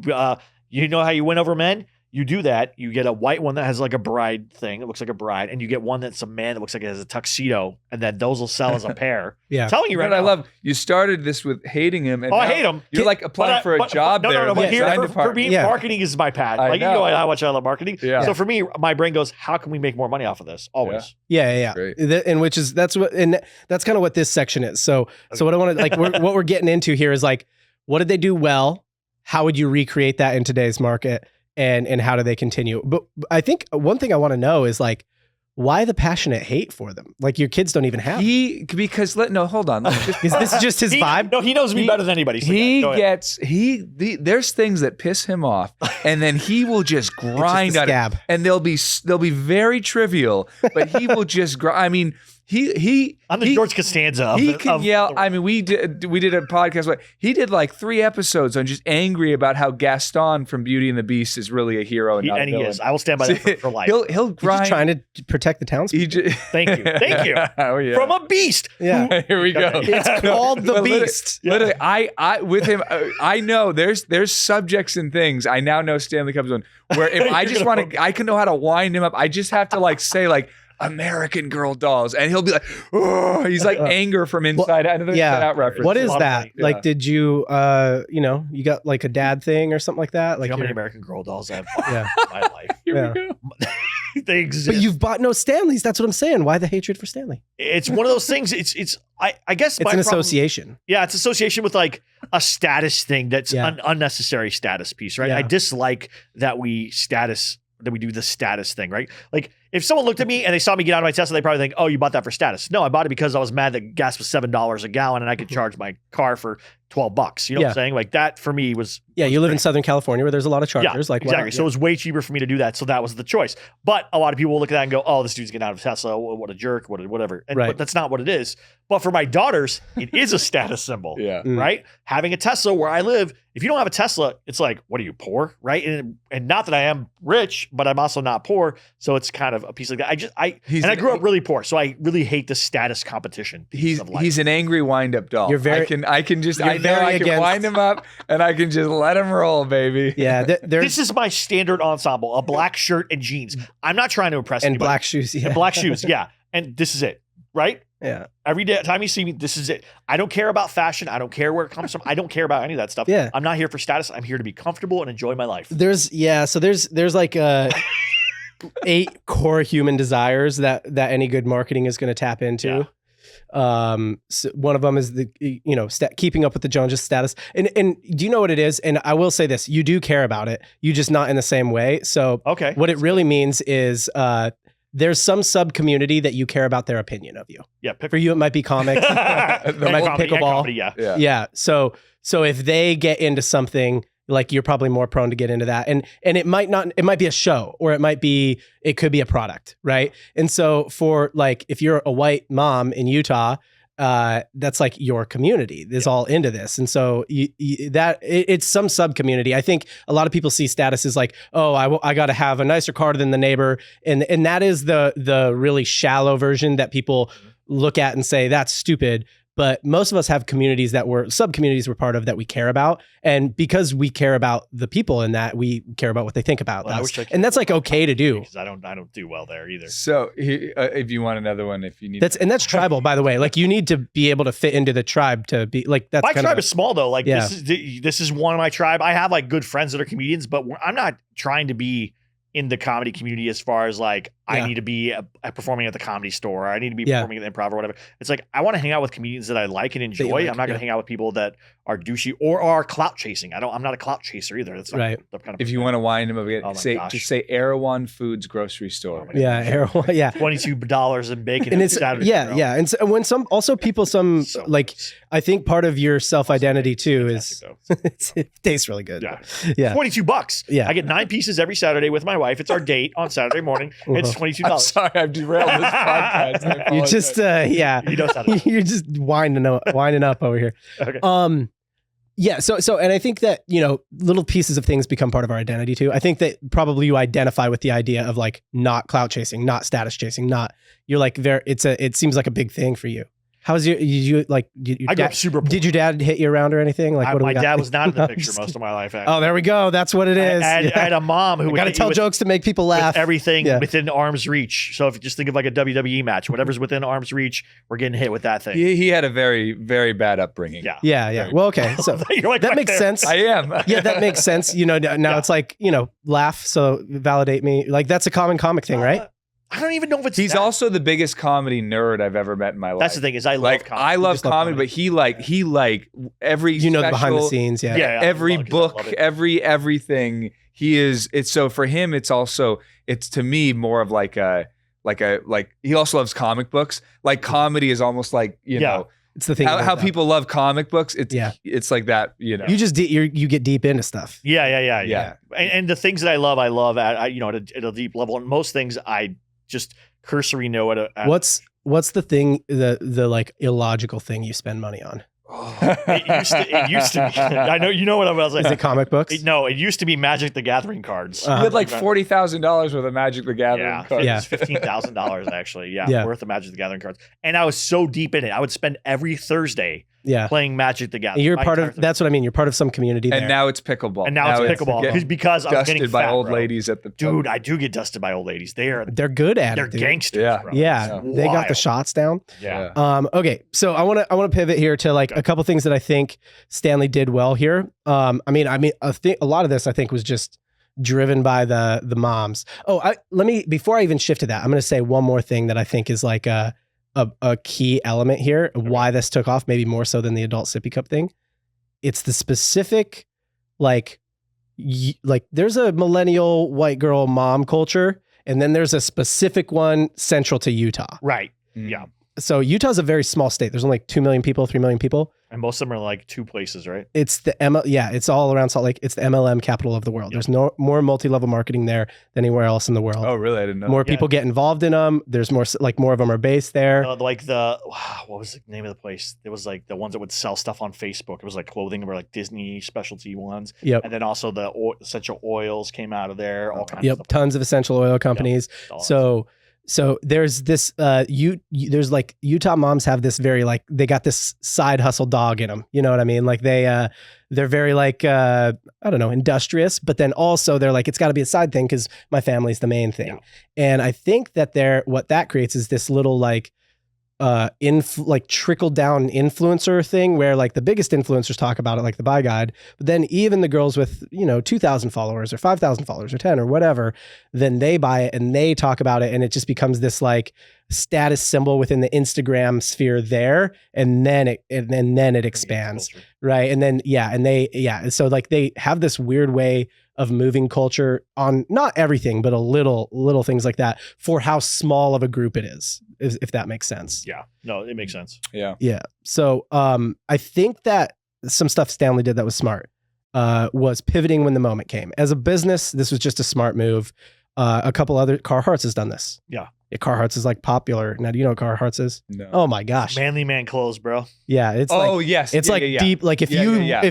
know how you win over men? You do that. You get a white one that has like a bride thing. It looks like a bride. And you get one that's a man that looks like it has a tuxedo. And then those will sell as a pair. Yeah. I'm telling you right But now. I love, you started this with hating him. And I now hate him. You're like applying for a job there. No, in the but here, design for department. me, Yeah. marketing is my passion. I Like, know. how much I love marketing. Yeah. So for me, my brain goes, how can we make more money off of this? Always. Yeah. Great. And that's kind of what this section is. So what I want to what we're getting into here is like, what did they do well? How would you recreate that in today's market? And how do they continue? But I think one thing I want to know is like, why the passionate hate for them? Like your kids don't even have. Hold on. Is this just his vibe? No, he knows me better than anybody. So There's things that piss him off, and then he will just grind a on scab. it, and they'll be very trivial, but he will just grind. I mean, I'm the George Costanza. He can yell. I mean, we did a podcast. But he did like 3 episodes on just angry about how Gaston from Beauty and the Beast is really a hero and not a he villain. is. I will stand by that for life. He'll He's grind. just trying to protect the townspeople. Thank you. Oh yeah. From a beast. Yeah. Here we go. It's called the But Beast. Literally, I with him, I know there's subjects and things. I now know Stanley Cup's one where if I just want to, I can know how to wind him up. I just have to like say like American Girl dolls, and he'll be like, oh, he's like anger from inside. Another Inside Out reference. What is that? funny. Like, did you, you got like a dad thing or something like that? Like, How many you're- American Girl dolls I have Yeah. in my life? Here we go. They exist. but you've bought no Stanleys. That's what I'm saying. Why the hatred for Stanley? It's one of those things. I guess It's my an problem- association. Yeah, it's association with like a status thing that's Yeah. an unnecessary status piece, right? Yeah. I dislike that we do the status thing, right? Like if someone looked at me and they saw me get out of my Tesla, they probably think, "Oh, you bought that for status." No, I bought it because I was mad that gas was $7 a gallon and I could charge my car for $12. You know what I'm saying? Like that for me was Yeah, you live in Southern California where there's a lot of chargers. Like, exactly. So it was way cheaper for me to do that. So that was the choice. But a lot of people will look at that and go, "Oh, this dude's getting out of Tesla. What a jerk. Whatever." And, Right. But that's not what it is. But for my daughters, it is a status symbol. Yeah. Mm. Right. Having a Tesla where I live, if you don't have a Tesla, it's like, what are you, poor? Right. And not that I am rich, but I'm also not poor. So it's kind of a piece like that. I grew up really poor. So I really hate the status competition. piece of life. He's an angry wind up doll. You're very- I can against- wind him up and I can just let him roll, baby. Yeah, there's This is my standard ensemble: a black shirt and jeans. I'm not trying to impress and anybody. black shoes. Yeah, And black shoes. Yeah. And this is it. Right. yeah, Every time you see me, this is it. I don't care about fashion. I don't care where it comes from. I don't care about any of that stuff. Yeah. I'm not here for status. I'm here to be comfortable and enjoy my life. there's like 8 core human desires that any good marketing is going to tap into. So one of them is the keeping up with the Joneses status. And do you know what it is? And I will say this: you do care about it. You just not in the same way. So Okay. what it really means is there's some sub community that you care about their opinion of you. Yeah. For you, it might be comics. And might be comedy, and pickleball. comedy, yeah. Yeah. Yeah. So if they get into something, like you're probably more prone to get into that. And it might be a show, or it could be a product, right? And so for like, if you're a white mom in Utah, that's like your community is all into this. And so it's some sub community. I think a lot of people see status as like, oh, I got to have a nicer car than the neighbor. And that is the really shallow version that people look at and say, that's stupid. But most of us have communities sub-communities we're part of that we care about. And because we care about the people in that, we care about what they think about Well, I us. wish I could And that's like okay to do. Because I don't do well there either. So if you want another one, if you need That's tribal, by the way. Like you need to be able to fit into the tribe to be like, that's My kind tribe of is small though. Like Yeah. this is one of my tribe. I have like good friends that are comedians, but I'm not trying to be in the comedy community as far as like I need to be performing at the Comedy Store. I need to be performing at the Improv or whatever. It's like, I want to hang out with comedians that I like and enjoy. I'm not going to hang out with people that are douchey or are clout chasing. I'm not a clout chaser either. That's not the kind of if you want to wind them up, just say Erewhon Foods grocery store. Erewhon, $22 in bacon. And it's and so when people I think part of your self-identity too is it tastes really good. Yeah. $22. Yeah. I get 9 pieces every Saturday with my wife. It's our date on Saturday morning. It's $22. I'm sorry, I've derailed this podcast. You just you're just winding up over here. Okay. And I think that, little pieces of things become part of our identity too. I think that probably you identify with the idea of like not clout chasing, not status chasing, it seems like a big thing for you. How's I grew up super poor. Did your dad hit you around or anything? Like, my dad was not in the picture most of my life. Actually. Oh, there we go. That's what it is. I had a mom who got to tell jokes to make people laugh. Everything within arm's reach. So if you just think of like a WWE match, whatever's within arm's reach, we're getting hit with that thing. He had a very, very bad upbringing. Yeah. Well, okay. So that makes sense. I am. Yeah, that makes sense. Now it's like, laugh. So validate me. Like that's a common comic thing, right? I don't even know if it's. He's also the biggest comedy nerd I've ever met in my life. That's the thing is I love comedy. I love comedy, but he every the behind the scenes, every book, everything. It's so for him. It's to me more of like he also loves comic books. Like comedy is almost like know. It's the thing how people love comic books. It's like that. You just you get deep into stuff. Yeah. And the things that I love at a deep level. And most things I just cursory know at what's the thing the like illogical thing you spend money on? It used to be. I know you know what I was like. Is it comic books? No, it used to be Magic the Gathering cards. You had like $40,000 worth of Magic the Gathering cards. Yeah, $15,000 actually. Worth of Magic the Gathering cards. And I was so deep in it. I would spend every Thursday playing Magic the Gathering. You're part of that's what I mean. You're part of some community there. And now it's pickleball. And now it's pickleball because I'm getting dusted by fat, old bro. ladies at the dude. I do get dusted by old ladies. They're good at they're it. They're gangsters. Bro. Yeah. They got the shots down. Yeah. Okay. So I want to pivot here to like a couple things that I think Stanley did well here. I mean, a lot of this I think was just driven by the moms. Before I even shift to that, I'm going to say one more thing that I think is like a key element here, why this took off, maybe more so than the adult sippy cup thing. It's the specific, like there's a millennial white girl mom culture, and then there's a specific one central to Utah. Right. Yeah. So Utah's a very small state. There's only like 2 million people, 3 million people. And most of them are like 2 places, right? It's it's all around Salt Lake. It's the MLM capital of the world. There's more multi-level marketing there than anywhere else in the world. Oh, really? I didn't know. More people get involved in them. There's more of them are based there. What was the name of the place? It was like the ones that would sell stuff on Facebook. It was like clothing or like Disney specialty ones. Yep. And then also the essential oils came out of there. All kinds of stuff. Tons of essential oil companies. Yep. So there's this there's like Utah moms have this very like they got this side hustle dog in them. You know what I mean? Like they're very like I don't know, industrious, but then also they're like it's got to be a side thing because my family's the main thing. Yeah. And I think that what that creates is this little like trickle down influencer thing where like the biggest influencers talk about it, like the Buy Guide, but then even the girls with 2,000 followers or 5,000 followers or 10 or whatever, then they buy it and they talk about it, and it just becomes this like status symbol within the Instagram sphere there, and then it expands, right? And then so like they have this weird way of moving culture on not everything, but a little things like that for how small of a group it is, if that makes sense. Yeah, no, it makes sense. Yeah. So I think that some stuff Stanley did that was smart was pivoting when the moment came. As a business, this was just a smart move. A couple other Carhartts has done this. Yeah. Carhartts is like popular. Now, do you know what Carhartts is? No. Oh my gosh. Manly man clothes, bro. Yeah. It's yes. It's deep. Like if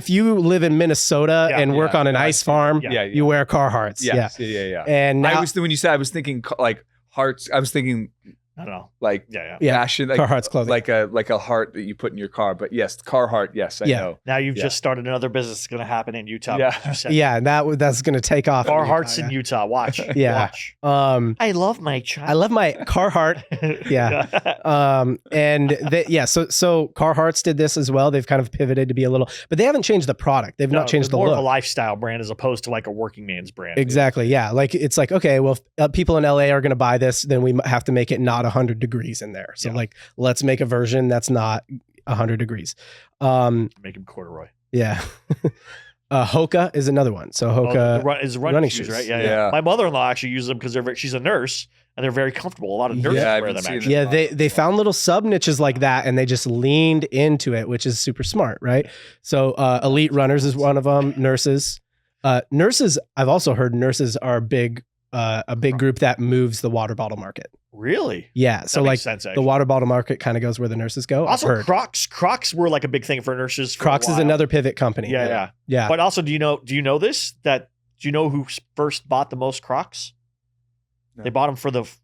you live in Minnesota and work on an ice farm, you wear Carhartts. Yes. Yeah. And now, when you said, I was thinking like hearts. I was thinking I don't know. Like Yeah. fashion, like Carhartt's clothing. like a heart that you put in your car. But yes, Carhartt. Yes, I know. Now you've just started another business that's going to happen in Utah. Yeah. You said. Yeah, that's going to take off. Carhartt's in Utah. Watch. Yeah. Watch. I love my child. I love my Carhartt. Yeah. So Carhartt's did this as well. They've kind of pivoted to be a little, but they haven't changed the product. They've not changed the more look. of a lifestyle brand as opposed to like a working man's brand. Exactly. Yeah. Like it's like, okay, well, if people in LA are going to buy this, then we have to make it not 100 degrees in there. So like, let's make a version that's not 100 degrees. Make him corduroy. Yeah. Hoka is another one. So Hoka is running shoes, right? Yeah. My mother-in-law actually uses them because she's a nurse and they're very comfortable. A lot of nurses wear them. Actually. Yeah, they found little sub niches like that and they just leaned into it, which is super smart, right? So elite runners is one of them. Nurses, I've also heard nurses are a big group that moves the water bottle market. Really? Yeah. So like sense, the water bottle market kind of goes where the nurses go. Also, Crocs were like a big thing for nurses. Crocs is another pivot company. Yeah. But also, do you know this? Do you know who first bought the most Crocs? No. They bought them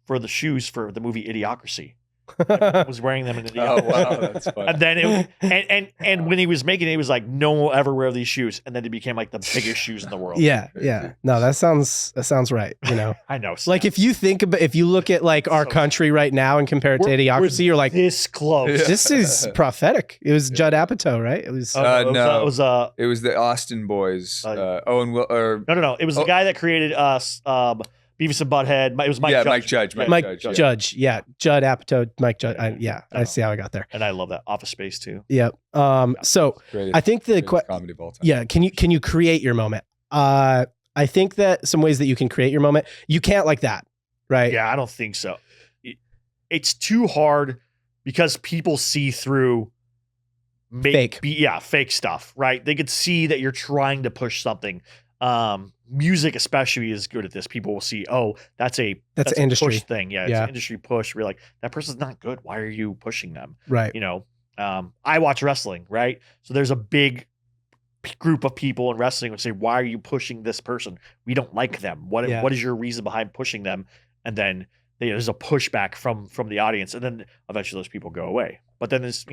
for the shoes for the movie Idiocracy. Was wearing them in the Oh wow, that's funny. And then and when he was making it, he was like, no one will ever wear these shoes. And then it became like the biggest shoes in the world. Yeah. No, that sounds right. You know, I know. Like if you look at like our country right now and compare it to Idiocracy, you're like this close. Yeah. This is prophetic. It was Judd Apatow, right? It was it was the Austin boys. Owen Will or no. It was the guy that created us. Beavis and Butthead. It was Mike Judge. Mike Judge. Yeah. Judd Apatow, Mike Judge. I see how I got there. And I love that. Office Space too. Yep. So I think comedy of all time. Yeah. Can you create your moment? I think that some ways that you can create your moment, you can't like that, right? Yeah, I don't think so. It's too hard because people see through fake stuff, right? They could see that you're trying to push something. Music especially is good at this. People will see, that's an industry push thing. Yeah, it's an industry push. We're like, that person's not good. Why are you pushing them? Right. You know, I watch wrestling, right? So there's a big group of people in wrestling would say, why are you pushing this person? We don't like them. What is your reason behind pushing them? And then there's a pushback from the audience, and then eventually those people go away. But then there's,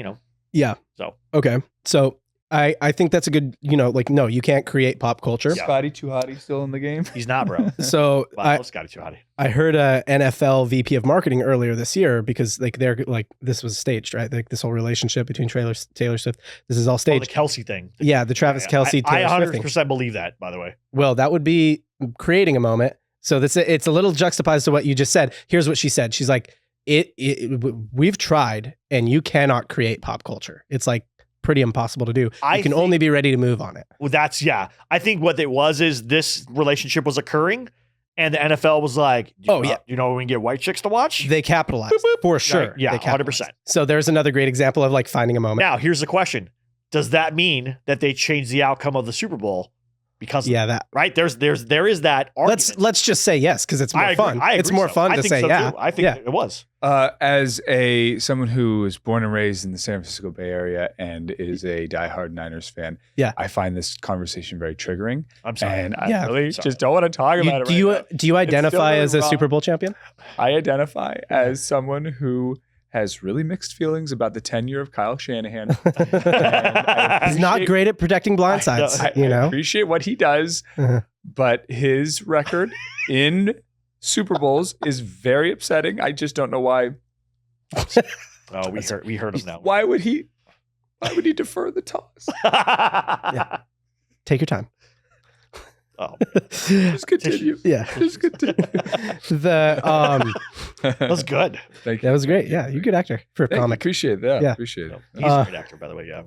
yeah. So okay. So I think that's a good, no, you can't create pop culture. Scotty Too Hotty still in the game? He's not, bro. So Scotty Too Hotty. I heard a NFL VP of marketing earlier this year because they're this was staged, right? Like this whole relationship between Taylor Swift. This is all staged. The Kelsey thing. Yeah, the Travis Kelsey. I 100% believe that, by the way. Well, that would be creating a moment. So it's a little juxtaposed to what you just said. Here's what she said. She's like, we've tried and you cannot create pop culture. It's like pretty impossible to do. You can only be ready to move on it. Well, I think what it was is this relationship was occurring and the NFL was like, you know, we can get white chicks to watch. They capitalized for sure. Right. Yeah, 100%. So there's another great example of like finding a moment. Now, here's the question. Does that mean that they changed the outcome of the Super Bowl? Because that right there is that argument. Let's just say yes because it's more fun. It's more fun to say yeah. I think it was. As someone who was born and raised in the San Francisco Bay Area and is a diehard Niners fan, I find this conversation very triggering. I'm sorry, and I really just don't want to talk about it. Do you identify as a Super Bowl champion? I identify as someone who has really mixed feelings about the tenure of Kyle Shanahan. He's not great at protecting blind sides. I appreciate what he does, but his record in Super Bowls is very upsetting. I just don't know why. We heard him now. Why would he defer the toss? Take your time. Just continue. Yeah. Just continue. That was good. Thank you. That was great. Yeah. You're a good actor for a comic. Appreciate that. Yeah. Appreciate it. He's a great actor, by the way. Yeah.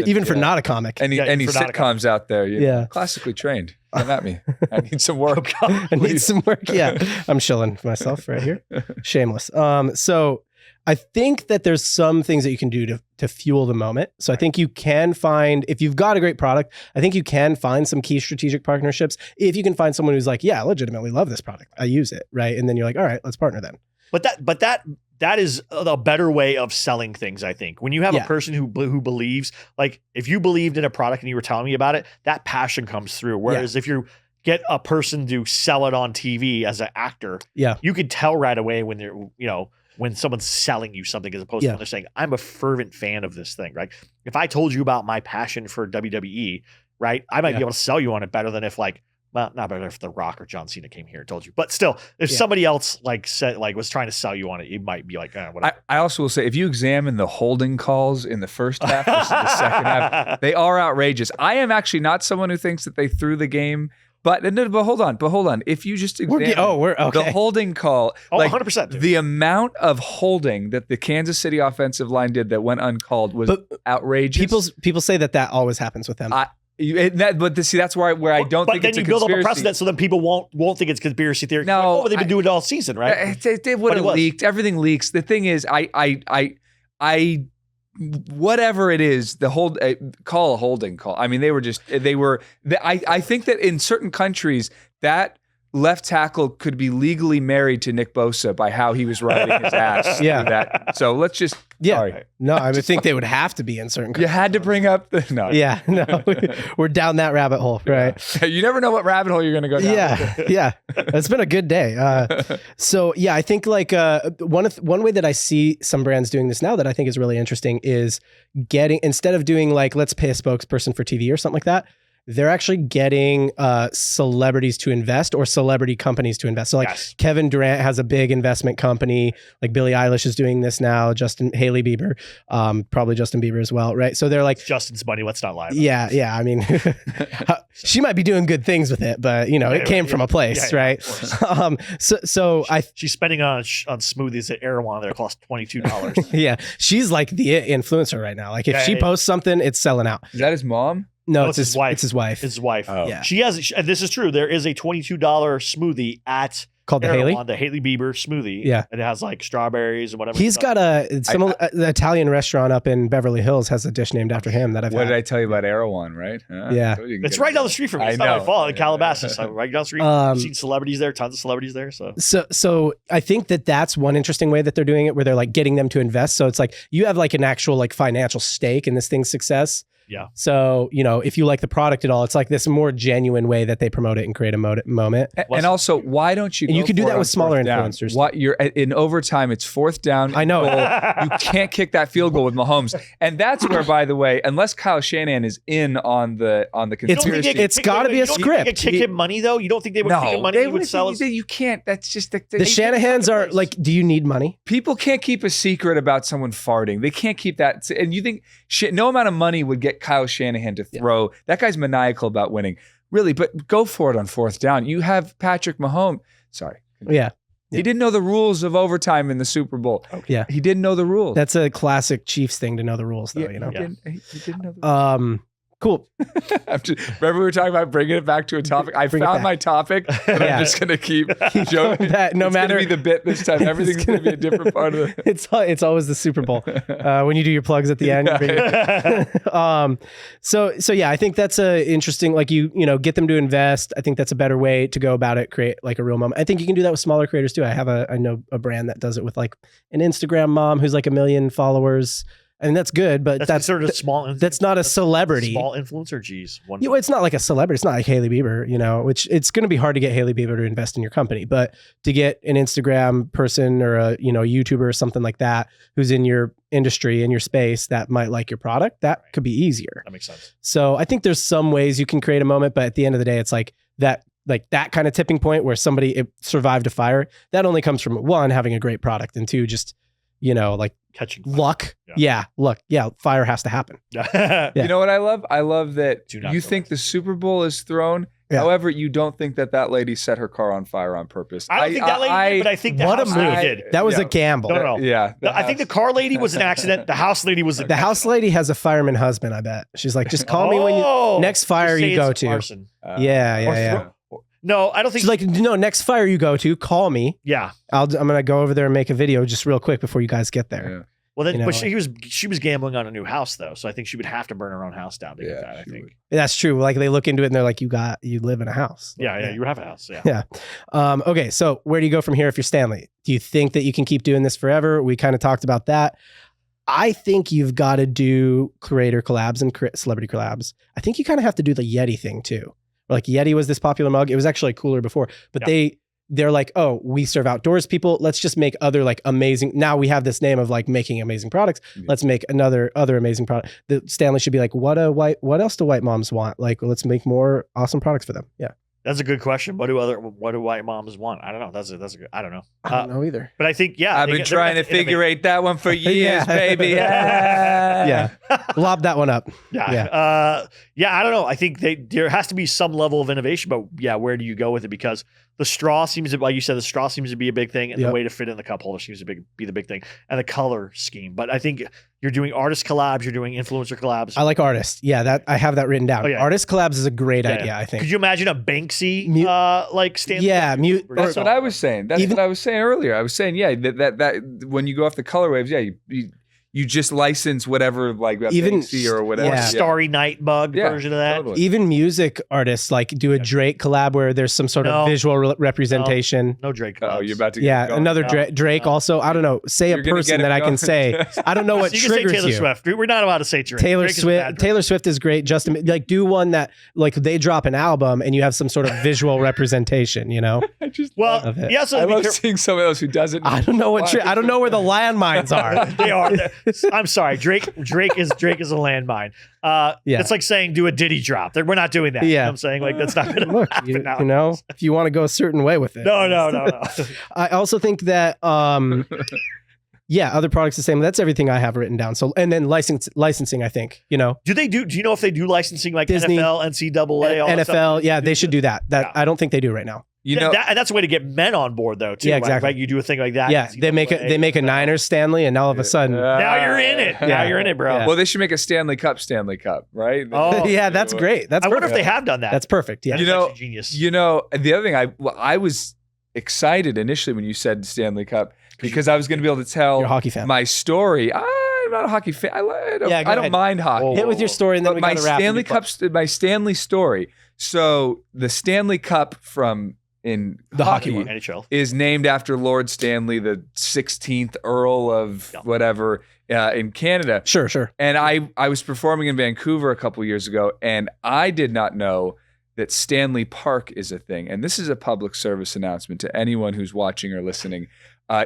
Even for not a comic. Any sitcoms out there, classically trained. Come at me. I need some work. I need some work. Yeah. I'm shilling myself right here. Shameless. So I think that there's some things that you can do to fuel the moment. So I think you can find, if you've got a great product, I think you can find some key strategic partnerships. If you can find someone who's like, yeah, I legitimately love this product. I use it. Right. And then you're like, all right, let's partner then. But that is a better way of selling things, I think. When you have a person who believes, like if you believed in a product and you were telling me about it, that passion comes through. Whereas if you get a person to sell it on TV as an actor, you could tell right away when they're, when someone's selling you something as opposed to when they're saying, I'm a fervent fan of this thing, right? If I told you about my passion for WWE, right, I might be able to sell you on it better than if like, well, not better if The Rock or John Cena came here and told you, but still, if somebody else like said, like was trying to sell you on it, you might be like, whatever. I also will say, if you examine the holding calls in the first half versus the second half, they are outrageous. I am actually not someone who thinks that they threw the game. But hold on. If you just examine the holding call, 100%. The amount of holding that the Kansas City offensive line did that went uncalled was outrageous. People say that always happens with them. That's where I don't think it's a conspiracy. But then you build up a precedent so then people won't think it's conspiracy theory. No, they've been doing it all season, right? It would have leaked. Everything leaks. The thing is, I whatever it is, call a holding call. I mean, I think that in certain countries that left tackle could be legally married to Nick Bosa by how he was riding his ass. That. So let's just. Sorry. No, I would think they would have to be in certain countries. You had to bring up no. Yeah, no, we're down that rabbit hole, right? You never know what rabbit hole you're going to go down. Yeah. It's been a good day. So yeah, I think like one way that I see some brands doing this now that I think is really interesting is instead of doing like, let's pay a spokesperson for TV or something like that, they're actually getting celebrities to invest or celebrity companies to invest. So like Kevin Durant has a big investment company, like Billie Eilish is doing this now, Hailey Bieber, probably Justin Bieber as well, right? So they're like Justin's money, let's not lie about Yeah. I mean, she might be doing good things with it, but it came from a place, right? She's spending on smoothies at Erewhon that cost $22. Yeah, she's like the influencer right now. Like if she posts something, it's selling out. Is that his mom? No, it's his wife. It's his wife. It's his wife. Oh. Yeah. She has, and this is true. There is a $22 smoothie at called the Hailey Bieber smoothie. Yeah, and it has like strawberries and whatever. He's got the Italian restaurant up in Beverly Hills has a dish named after him that I've had. What did I tell you about Erewhon, right? Yeah, it's right down the street from me. It's not my fault. In Calabasas, right down the street. I've seen celebrities there, tons of celebrities there. So I think that's one interesting way that they're doing it, where they're like getting them to invest. So it's like you have like an actual like financial stake in this thing's success. Yeah. So, if you like the product at all, it's like this more genuine way that they promote it and create a moment. And also, why don't you? And you can do that with smaller influencers. What you're in overtime? It's fourth down. I know. You can't kick that field goal with Mahomes, and that's where, by the way, unless Kyle Shanahan is in on the conspiracy, it's got to be a script. You kick him money though. You don't think they would kick him money? They would sell. You can't. That's just the Shanahans are like. Do you need money? People can't keep a secret about someone farting. They can't keep that. And you think no amount of money would get Kyle Shanahan to throw. That guy's maniacal about winning. Really, but go for it on fourth down. You have Patrick Mahomes. Sorry. Yeah. He didn't know the rules of overtime in the Super Bowl. Okay. Yeah. He didn't know the rules. That's a classic Chiefs thing to know the rules, though, He didn't know the rules. Cool. Remember we were talking about bringing it back to a topic? I found my topic, but I'm just going to keep joking. That, no it's matter. It's going to be the bit this time. Everything's going to be a different part of it. It's always the Super Bowl. When you do your plugs at the end. So yeah, I think that's a interesting, like you get them to invest. I think that's a better way to go about it, create like a real moment. I think you can do that with smaller creators too. I know a brand that does it with like an Instagram mom who's like 1 million followers. And that's good, but that's sort of small. That's not a celebrity. Small influencer, geez. It's not like a celebrity. It's not like Hailey Bieber, which it's going to be hard to get Hailey Bieber to invest in your company. But to get an Instagram person or a YouTuber or something like that who's in your industry, in your space, that might like your product, that could be easier. That makes sense. So I think there's some ways you can create a moment, but at the end of the day, it's like that kind of tipping point where somebody survived a fire. That only comes from one, having a great product, and two, just like catching luck. Yeah. Luck. Yeah. Fire has to happen. Yeah. You know what I love? I love that you think the Super Bowl is thrown. Yeah. However, you don't think that lady set her car on fire on purpose. I don't think that lady did, but I think the house lady did. That was a gamble. No. Yeah. I think the car lady was an accident. The house lady was the house lady has a fireman husband, I bet. She's like, just call me when you next fire you go to. Yeah. No, I don't think. She's like, no, next fire you go to, call me. Yeah. I'm going to go over there and make a video just real quick before you guys get there. Yeah. Well, then, but she was gambling on a new house though, so I think she would have to burn her own house down to get that. I think that's true. Like they look into it and they're like, you live in a house. Yeah, you have a house. Yeah. Okay, so where do you go from here if you're Stanley? Do you think that you can keep doing this forever? We kind of talked about that. I think you've got to do creator collabs and celebrity collabs. I think you kind of have to do the Yeti thing too. Like Yeti was this popular mug. It was actually cooler before, but they they're like, oh, we serve outdoors people. Let's just make other like amazing. Now we have this name of like making amazing products. Let's make other amazing product. The Stanley should be like, what else do white moms want? Like, let's make more awesome products for them. Yeah. That's a good question. What do white moms want? I don't know. That's a good. I don't know. I don't know either. But I think I've been trying to figure that one for years, baby. Yeah. Lob that one up. Yeah. I don't know. I think there has to be some level of innovation, but yeah, where do you go with it? Because the straw seems to, like you said, the straw seems to be a big thing, and the way to fit in the cup holder seems to be the big thing, and the color scheme. But I think you're doing artist collabs, you're doing influencer collabs. I like artists. Yeah, I have that written down. Oh, yeah. Artist collabs is a great idea, I think. Could you imagine a Banksy like stand? Yeah, that's what I was saying. That's what I was saying earlier. I was saying, that when you go off the color waves, you just license whatever, like Banksy or whatever. Starry Night Bug version of that. Totally. Even music artists like do a Drake collab where there's some sort of visual representation. No Drake. Oh, you're about to get another Drake also. I don't know. Say a person that I can say. I don't know what so you triggers can say Taylor Swift. We're not allowed to say Drake. Taylor Swift is great. Justin, like do one that like they drop an album and you have some sort of visual representation. You know. I love seeing someone else who doesn't. I don't know I don't know where the landmines are. They are. I'm sorry. Drake is a landmine. It's like saying do a Diddy drop. We're not doing that. Yeah. You know what I'm saying? Like that's not going to look. happen You know, if you want to go a certain way with it. No. I also think that other products the same. That's everything I have written down. So and then licensing, I think, you know. Do you know if they do licensing like Disney, NFL, NCAA, all NFL? Yeah, they should do that. I don't think they do right now. That's a way to get men on board though, too. Yeah, exactly. Right? You do a thing like that. Yeah, they make a Niners Stanley, and all of a sudden, now you're in it. Now you're in it, bro. Well, they should make a Stanley Cup, right? Oh, yeah, that's great. I wonder if they have done that. That's perfect. Yeah, genius. The other thing, I was excited initially when you said Stanley Cup because I was going to be able to tell You're a hockey fan. my story. I'm not a hockey fan. I don't mind hockey. Hit with your story, and then we got to wrap. Stanley Cup, my Stanley story. So the Stanley Cup in the hockey one, NHL, is named after Lord Stanley, the 16th Earl of whatever in Canada. Sure. And I was performing in Vancouver a couple years ago, and I did not know that Stanley Park is a thing. And this is a public service announcement to anyone who's watching or listening.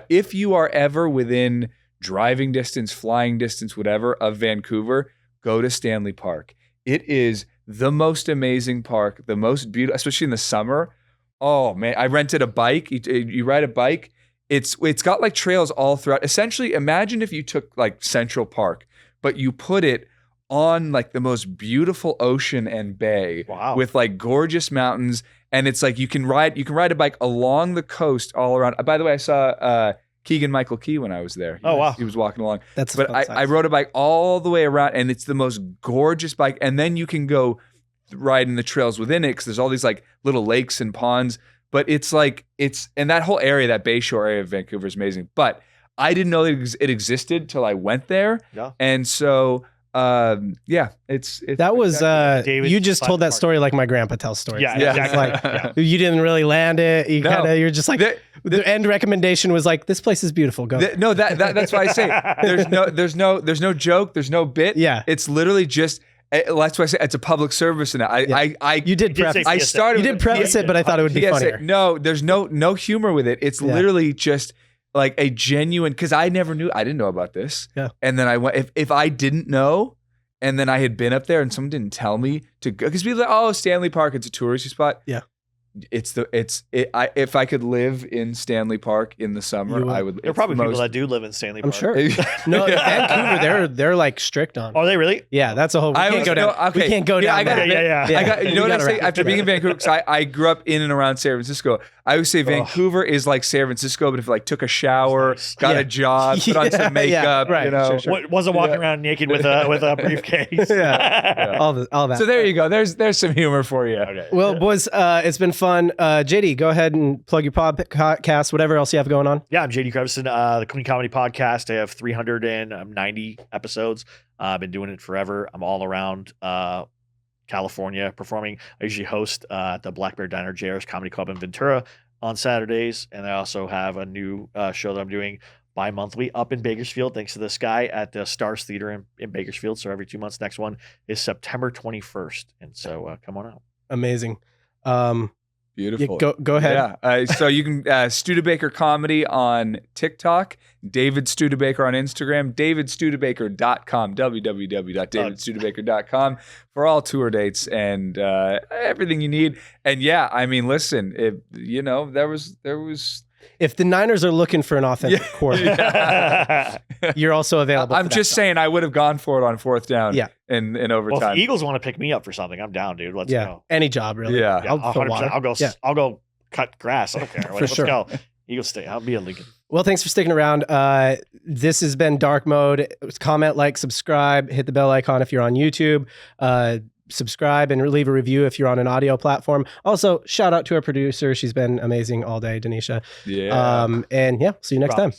If you are ever within driving distance, flying distance, whatever, of Vancouver, go to Stanley Park. It is the most amazing park, the most beautiful, especially in the summer. Oh man, I rented a bike. You ride a bike. It's got like trails all throughout. Essentially, imagine if you took like Central Park, but you put it on like the most beautiful ocean and bay with like gorgeous mountains. And it's like you can ride a bike along the coast all around. By the way, I saw Keegan-Michael Key when I was there. He was walking along. I rode a bike all the way around, and it's the most gorgeous bike. And then you can go riding the trails within it because there's all these like little lakes and ponds, but and that whole area, that Bayshore area of Vancouver is amazing. But I didn't know that it existed till I went there. And so that was you just told that story like my grandpa tells stories. Exactly. Like you didn't really land it. You're just like the end recommendation was like, this place is beautiful. Go. That's why I say there's no joke, there's no bit. Yeah, it's literally just. That's why I say it's a public service, and you did preface. I started. You did preface it, but I thought it would be funnier. No, there's no humor with it. It's literally just like a genuine. Because I didn't know about this. Yeah, and then I went. If I didn't know, and then I had been up there, and someone didn't tell me to go, because people are like, oh, Stanley Park, it's a touristy spot. Yeah. If I could live in Stanley Park in the summer, I would. There are probably people that do live in Stanley Park. I'm sure. No, Vancouver, they're like strict on. Are they really? Yeah, that's a whole. We can't go down. We can't go down. You know what I say? After being in Vancouver, because I grew up in and around San Francisco, I would say Vancouver is like San Francisco, but if like took a shower, got a job, put on some makeup, right? Sure. Wasn't walking around naked with a briefcase. All that. So there you go. There's some humor for you. Okay. Well, boys, it's been fun. JD, go ahead and plug your podcast, whatever else you have going on. Yeah, I'm JD Creviston, the Clean Comedy Podcast. I have 390 episodes. I've been doing it forever. I'm all around California performing. I usually host at the Black Bear Diner JR's Comedy Club in Ventura on Saturdays. And I also have a new show that I'm doing bi-monthly up in Bakersfield, thanks to this guy at the Stars Theater in Bakersfield. So every 2 months. Next one is September 21st. And so come on out. Amazing. Beautiful. Go ahead. Yeah. So you can Studebaker Comedy on TikTok, David Studebaker on Instagram, davidstudebaker.com, www.davidstudebaker.com for all tour dates and everything you need. And yeah, I mean, listen, there was. If the Niners are looking for an offensive quarterback, you're also available. I'm just saying, I would have gone for it on 4th down. Yeah. In overtime. Well, if the Eagles want to pick me up for something, I'm down, dude. Let's go. Any job, really. Yeah. I'll go cut grass. I don't care. Let's sure. go. Eagles stay. I'll be a Lincoln. Well, thanks for sticking around. This has been Dark Mode. Comment, like, subscribe, hit the bell icon if you're on YouTube. Subscribe and leave a review if you're on an audio platform. Also, shout out to our producer. She's been amazing all day, Denisha. Yeah. And yeah, see you next time.